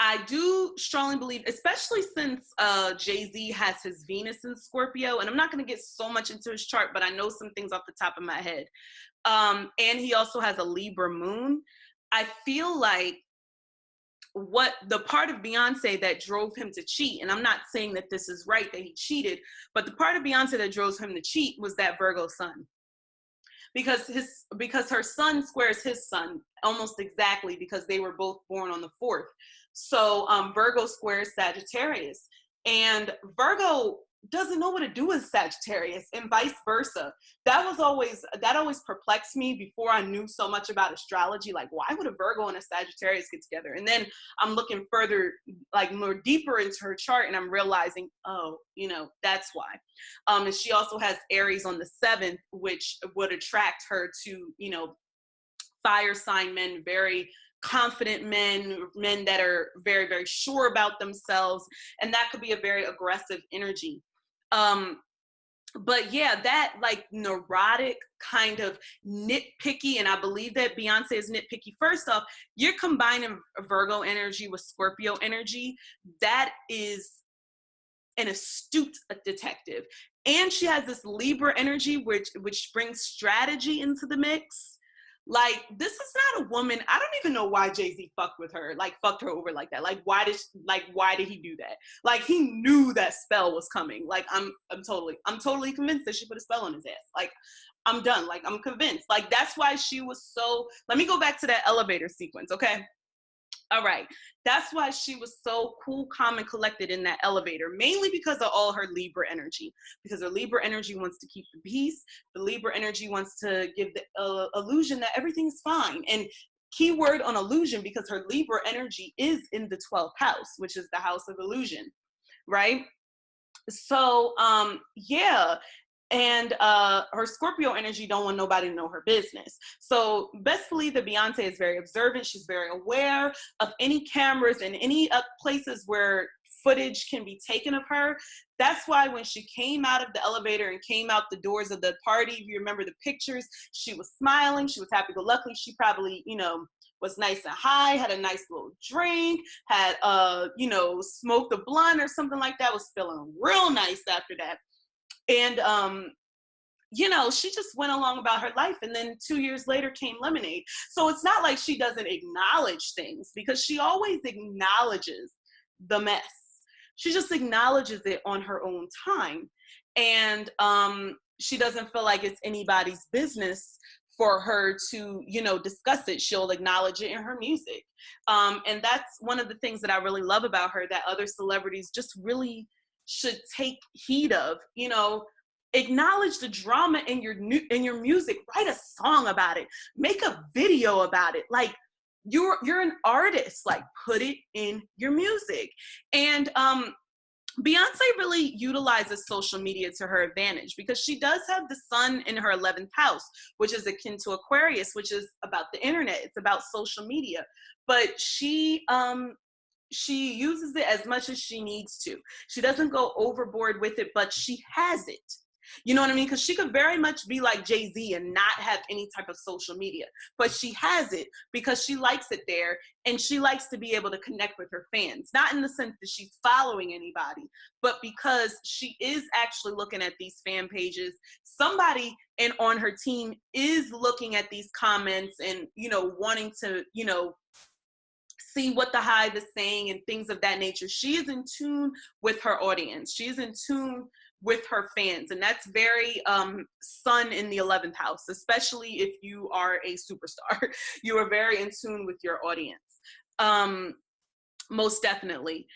I do strongly believe, especially since Jay-Z has his Venus in Scorpio, and I'm not going to get so much into his chart, but I know some things off the top of my head. And he also has a Libra moon. I feel like what the part of Beyonce that drove him to cheat, and I'm not saying that this is right that he cheated, but the part of Beyonce that drove him to cheat was that Virgo sun. Because her sun squares his sun almost exactly, because they were both born on the 4th. So Virgo squares Sagittarius, and Virgo doesn't know what to do with Sagittarius, and vice versa. That always perplexed me before I knew so much about astrology. Like, why would a Virgo and a Sagittarius get together? And then I'm looking further, like more deeper into her chart, and I'm realizing, oh, that's why. And she also has Aries on the 7th, which would attract her to, fire sign men, very confident men that are very, very sure about themselves. And that could be a very aggressive energy. But yeah, that like neurotic kind of nitpicky, and I believe that Beyonce is nitpicky. First off, you're combining Virgo energy with Scorpio energy. That is an astute detective. And she has this Libra energy, which brings strategy into the mix. Like, this is not a woman. I don't even know why Jay-Z fucked her over like that. Like, why did he do that? Like, he knew that spell was coming. Like, I'm totally convinced that she put a spell on his ass. Like, I'm done. Like, I'm convinced. Like, that's why she was so, let me go back to that elevator sequence, okay? All right. That's why she was so cool, calm, and collected in that elevator, mainly because of all her Libra energy. Because her Libra energy wants to keep the peace. The Libra energy wants to give the illusion that everything is fine. And keyword on illusion, because her Libra energy is in the 12th house, which is the house of illusion, right? So, yeah. And her Scorpio energy don't want nobody to know her business. So best believe that Beyonce is very observant. She's very aware of any cameras and any places where footage can be taken of her. That's why when she came out of the elevator and came out the doors of the party, if you remember the pictures, she was smiling. She was happy-go-lucky. She probably, was nice and high, had a nice little drink, had, smoked a blunt or something like that, was feeling real nice after that. And, she just went along about her life. And then 2 years later came Lemonade. So it's not like she doesn't acknowledge things, because she always acknowledges the mess. She just acknowledges it on her own time. And she doesn't feel like it's anybody's business for her to, discuss it. She'll acknowledge it in her music. And that's one of the things that I really love about her, that other celebrities just really should take heed of. Acknowledge the drama in your music. Write a song about it. Make a video about it. Like, you're an artist. Like, put it in your music. And Beyonce really utilizes social media to her advantage, because she does have the sun in her 11th house, which is akin to Aquarius, which is about the internet. It's about social media. But she uses it as much as she needs to. She doesn't go overboard with it, but she has it. You know what I mean? Because she could very much be like Jay-Z and not have any type of social media, but she has it because she likes it there, and she likes to be able to connect with her fans. Not in the sense that she's following anybody, but because she is actually looking at these fan pages. Somebody on her team is looking at these comments and, wanting to, see what the hive is saying and things of that nature. She is in tune with her audience. She is in tune with her fans. And that's very sun in the 11th house, especially if you are a superstar. You are very in tune with your audience. Most definitely.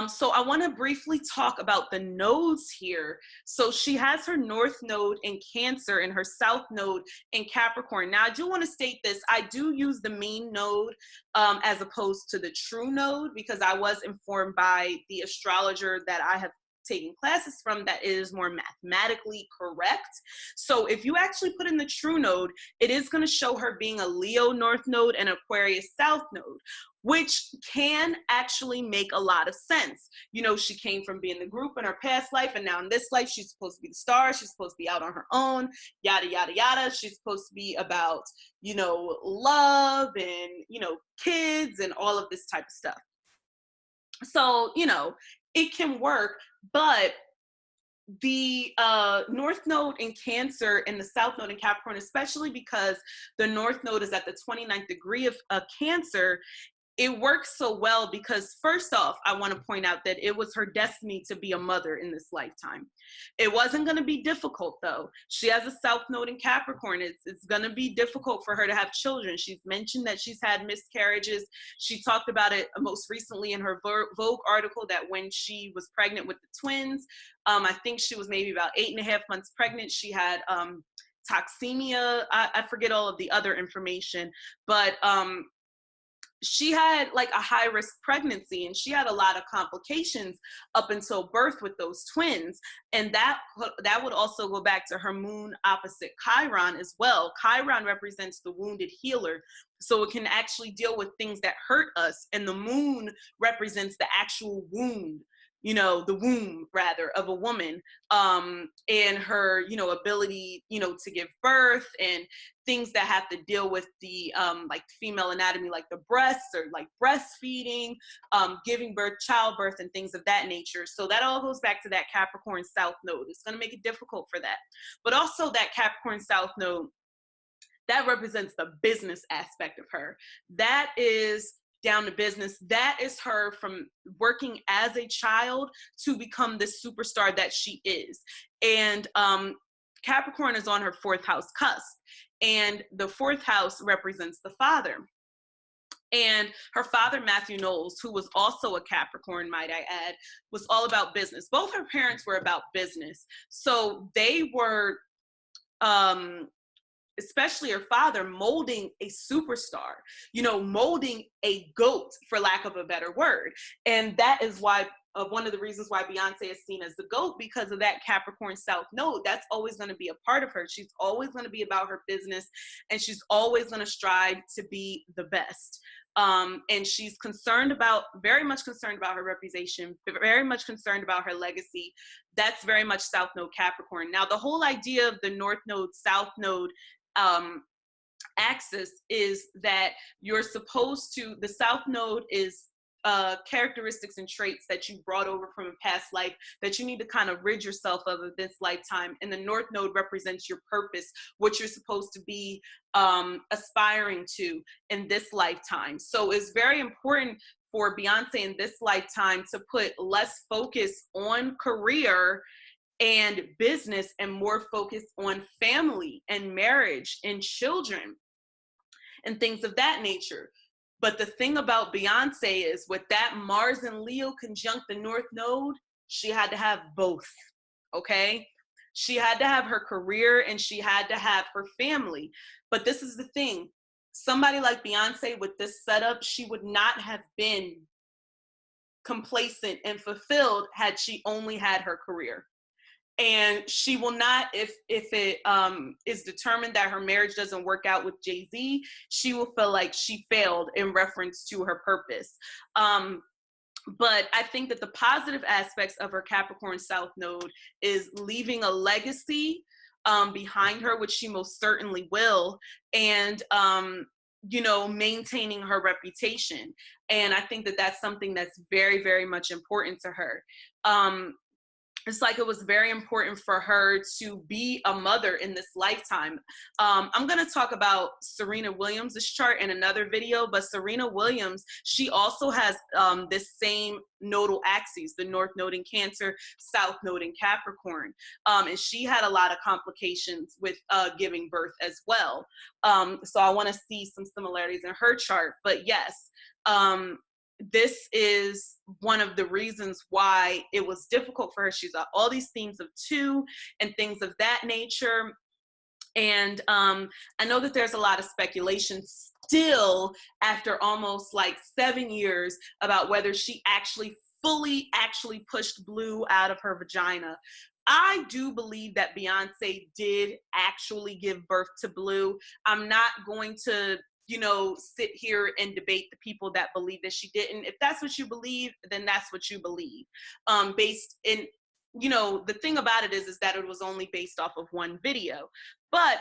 So I want to briefly talk about the nodes here. So she has her north node in Cancer and her south node in Capricorn. Now, I do want to state this. I do use the mean node as opposed to the true node, because I was informed by the astrologer that I have taking classes from that is more mathematically correct. So if you actually put in the true node, it is going to show her being a Leo north node and Aquarius south node, which can actually make a lot of sense. She came from being the group in her past life, and now in this life, she's supposed to be the star. She's supposed to be out on her own, yada, yada, yada. She's supposed to be about, love and, kids and all of this type of stuff. So, it can work, but the north node in Cancer and the south node in Capricorn, especially because the north node is at the 29th degree of Cancer, it works so well because, first off, I want to point out that it was her destiny to be a mother in this lifetime. It wasn't going to be difficult, though. She has a South Node in Capricorn. It's going to be difficult for her to have children. She's mentioned that she's had miscarriages. She talked about it most recently in her Vogue article, that when she was pregnant with the twins, I think she was maybe about 8.5 months pregnant. She had toxemia. I forget all of the other information, but she had like a high risk pregnancy, and she had a lot of complications up until birth with those twins. And that would also go back to her moon opposite Chiron as well. Chiron represents the wounded healer, so it can actually deal with things that hurt us, and the moon represents the actual wound, you know, the womb rather of a woman, and her, you know, ability, you know, to give birth, and things that have to deal with the like female anatomy, like the breasts, or like breastfeeding, giving birth, childbirth, and things of that nature. So that all goes back to that Capricorn South Node. It's going to make it difficult for that. But also that Capricorn South Node, that represents the business aspect of her. That is down to business. That is her from working as a child to become this superstar that she is. And Capricorn is on her 4th house cusp. And the 4th house represents the father. And her father, Matthew Knowles, who was also a Capricorn, might I add, was all about business. Both her parents were about business. So they were, especially her father, molding a superstar, you know, molding a GOAT, for lack of a better word. And that is why, one of the reasons why Beyonce is seen as the GOAT, because of that Capricorn South Node. That's always going to be a part of her. She's always going to be about her business, and she's always going to strive to be the best. And she's very much concerned about her reputation, very much concerned about her legacy. That's very much South Node Capricorn. Now, the whole idea of the North Node, South Node axis is that you're supposed to, the South Node is characteristics and traits that you brought over from a past life that you need to kind of rid yourself of this lifetime. And the North Node represents your purpose, what you're supposed to be aspiring to in this lifetime. So it's very important for Beyonce in this lifetime to put less focus on career and business and more focus on family and marriage and children and things of that nature. But the thing about Beyonce is, with that Mars and Leo conjunct the North Node, she had to have both, okay? She had to have her career and she had to have her family. But this is the thing. Somebody like Beyonce with this setup, she would not have been complacent and fulfilled had she only had her career. And she will not, if it is determined that her marriage doesn't work out with Jay-Z, she will feel like she failed in reference to her purpose. But I think that the positive aspects of her Capricorn South Node is leaving a legacy behind her, which she most certainly will, and you know, maintaining her reputation. And I think that that's something that's very, very much important to her. It's like it was very important for her to be a mother in this lifetime. I'm going to talk about Serena Williams' chart in another video, but Serena Williams, she also has this same nodal axis, the North Node in Cancer, South Node in Capricorn. And she had a lot of complications with giving birth as well. So I want to see some similarities in her chart. But yes, this is one of the reasons why it was difficult for her. She's got all these themes of 2 and things of that nature. And I know that there's a lot of speculation still after almost like 7 years about whether she fully pushed blue out of her vagina. I do believe that Beyonce did actually give birth to blue. I'm not going to, you know, sit here and debate the people that believe that she didn't. If that's what you believe, then that's what you believe. Based in, you know, the thing about it is that it was only based off of one video. But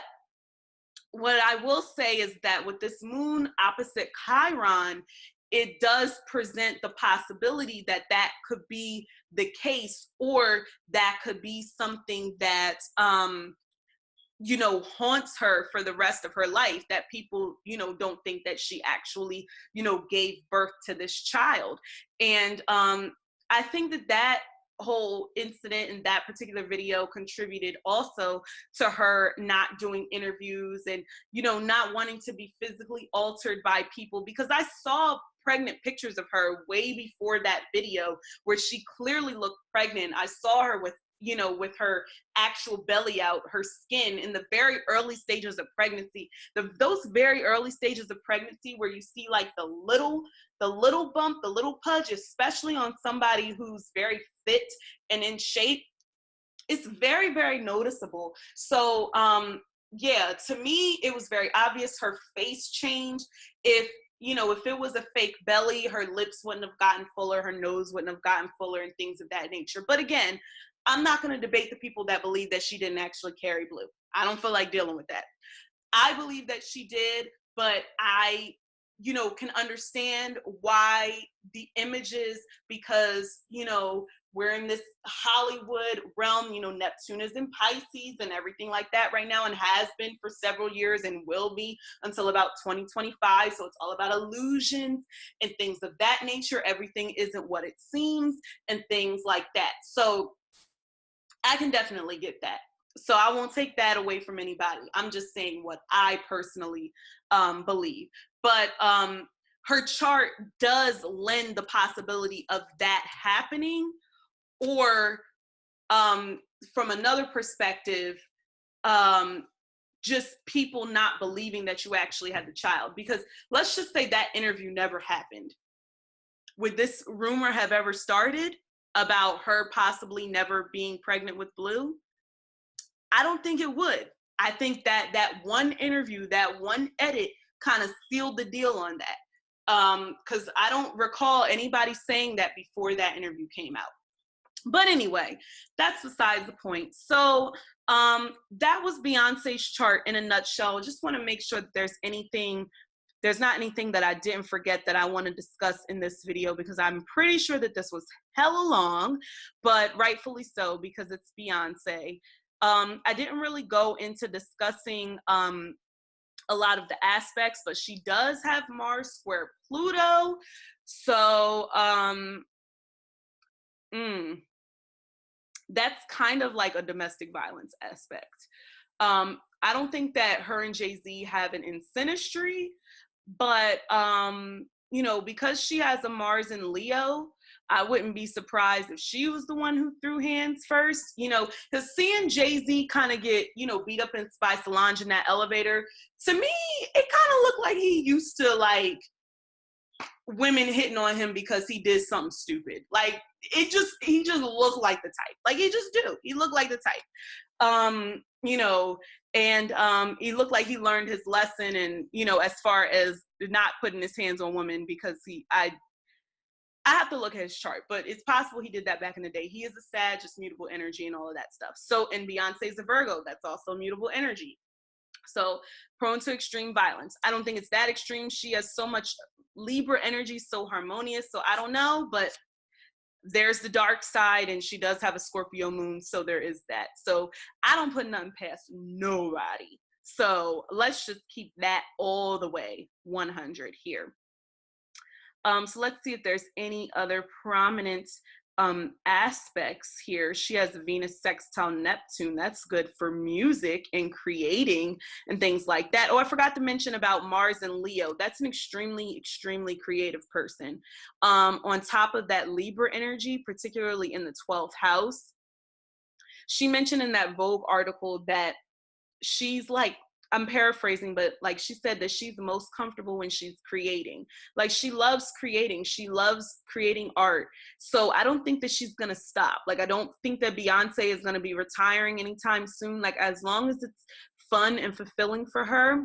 what I will say is that with this moon opposite Chiron, it does present the possibility that that could be the case, or that could be something that haunts her for the rest of her life, that people, don't think that she actually, gave birth to this child. And I think that whole incident in that particular video contributed also to her not doing interviews and, not wanting to be physically altered by people, because I saw pregnant pictures of her way before that video where she clearly looked pregnant. I saw her with her actual belly out, her skin in the very early stages of pregnancy. Those very early stages of pregnancy where you see like the little bump, the little pudge, especially on somebody who's very fit and in shape, it's very, very noticeable. So yeah, to me, it was very obvious her face changed. If it was a fake belly, her lips wouldn't have gotten fuller, her nose wouldn't have gotten fuller, and things of that nature. But again, I'm not going to debate the people that believe that she didn't actually carry blue. I don't feel like dealing with that. I believe that she did, but I, can understand why the images, because, we're in this Hollywood realm, Neptune is in Pisces and everything like that right now, and has been for several years and will be until about 2025. So it's all about illusions and things of that nature. Everything isn't what it seems and things like that. So I can definitely get that. So I won't take that away from anybody. I'm just saying what I personally believe. But her chart does lend the possibility of that happening, or from another perspective, just people not believing that you actually had the child. Because let's just say that interview never happened. Would this rumor have ever started about her possibly never being pregnant with Blue? I don't think it would. I think that one interview, that one edit kind of sealed the deal on that. Because I don't recall anybody saying that before that interview came out. But anyway, that's besides the point. So that was Beyonce's chart in a nutshell. Just want to make sure that there's not anything that I didn't forget that I want to discuss in this video, because I'm pretty sure that this was hella long, but rightfully so, because it's Beyonce. I didn't really go into discussing a lot of the aspects, but she does have Mars square Pluto. So that's kind of like a domestic violence aspect. I don't think that her and Jay-Z have an in synastry, but because she has a Mars in Leo, I wouldn't be surprised if she was the one who threw hands first, because seeing Jay-Z kind of get, beat up by Slayage in that elevator, to me, it kind of looked like he used to like women hitting on him because he did something stupid. Like he just looked like the type. Like he just do. He looked like the type. And he looked like he learned his lesson, and as far as not putting his hands on women, because I have to look at his chart, but it's possible he did that back in the day. He is a Sag, just mutable energy and all of that stuff. So, and Beyonce's a Virgo, that's also mutable energy. So prone to extreme violence. I don't think it's that extreme. She has so much Libra energy, so harmonious. So I don't know, but there's the dark side, and she does have a Scorpio moon. So there is that. So I don't put nothing past nobody. So let's just keep that all the way 100 here. So let's see if there's any other prominent aspects here. She has Venus sextile Neptune. That's good for music and creating and things like that. Oh, I forgot to mention about Mars and Leo. That's an extremely, extremely creative person. On top of that Libra energy, particularly in the 12th house, she mentioned in that Vogue article that she's like, I'm paraphrasing, but like she said that she's the most comfortable when she's creating. Like she loves creating. She loves creating art. So I don't think that she's going to stop. Like I don't think that Beyonce is going to be retiring anytime soon. Like as long as it's fun and fulfilling for her,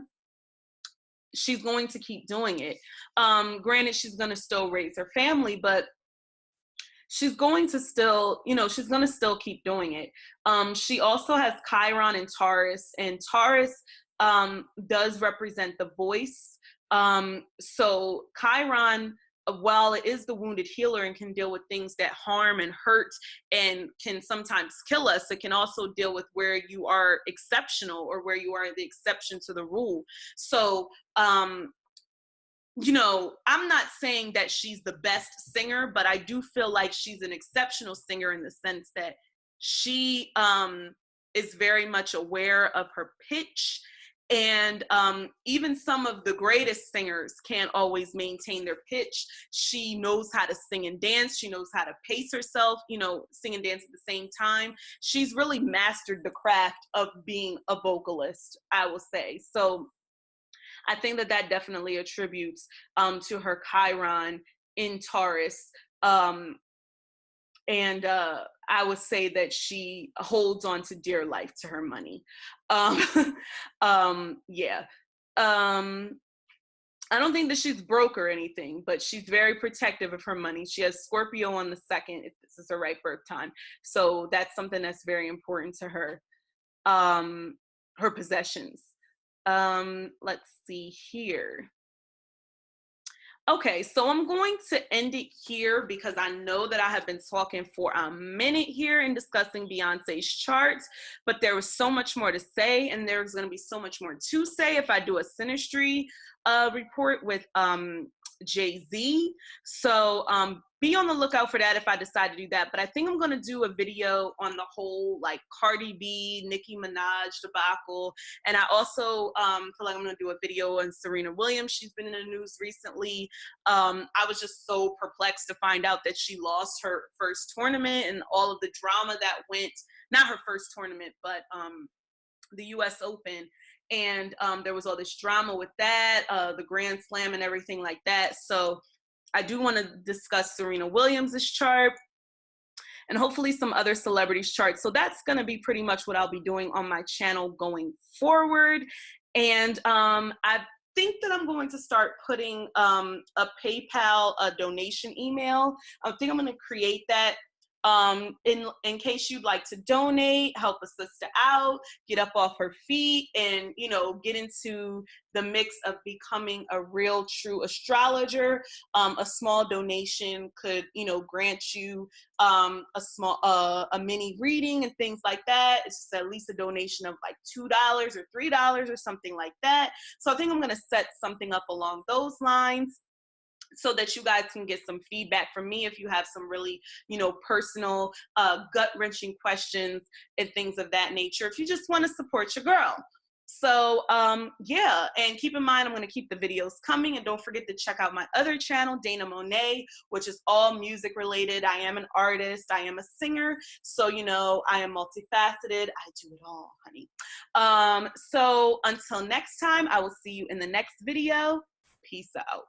she's going to keep doing it. Granted, she's going to still raise her family, but she's going to still, she's going to still keep doing it. She also has Chiron and Taurus does represent the voice. So Chiron while it is the wounded healer and can deal with things that harm and hurt and can sometimes kill us, it can also deal with where you are exceptional or where you are the exception to the rule. So, you know, I'm not saying that she's the best singer, but I do feel like she's an exceptional singer in the sense that she is very much aware of her pitch. And even some of the greatest singers can't always maintain their pitch. She knows how to sing and dance. She knows how to pace herself, you know, sing and dance at the same time. She's really mastered the craft of being a vocalist, I will say. So I think that that definitely attributes to her Chiron in Taurus. And I would say that she holds on to dear life to her money. Yeah. I don't think that she's broke or anything, but she's very protective of her money. She has Scorpio on the 2nd, if this is her right birth time. So that's something that's very important to her. Her possessions. Let's see here. Okay, so I'm going to end it here because I know that I have been talking for a minute here and discussing Beyonce's charts, but there was so much more to say, and there's going to be so much more to say if I do a synastry report with Jay-Z. So be on the lookout for that if I decide to do that. But I think I'm going to do a video on the whole like Cardi B, Nicki Minaj debacle. And I also feel like I'm going to do a video on Serena Williams. She's been in the news recently. I was just so perplexed to find out that she lost her first tournament and all of the drama that went, not her first tournament, but the US Open. And there was all this drama with that, the Grand Slam and everything like that. So I do want to discuss Serena Williams' chart and hopefully some other celebrities' charts. So that's going to be pretty much what I'll be doing on my channel going forward. And I think that I'm going to start putting a PayPal donation email. I think I'm going to create that in case you'd like to donate, help a sister out, get up off her feet, and, you know, get into the mix of becoming a real true astrologer. A small donation could, you know, grant you a mini reading and things like that. It's just at least a donation of like $2 or $3 or something like that. So I think I'm going to set something up along those lines, so that you guys can get some feedback from me if you have some really, you know, personal, gut-wrenching questions and things of that nature, if you just want to support your girl. So, yeah, and keep in mind, I'm going to keep the videos coming, and don't forget to check out my other channel, Dana Monet, which is all music related. I am an artist. I am a singer. So, you know, I am multifaceted. I do it all, honey. So until next time, I will see you in the next video. Peace out.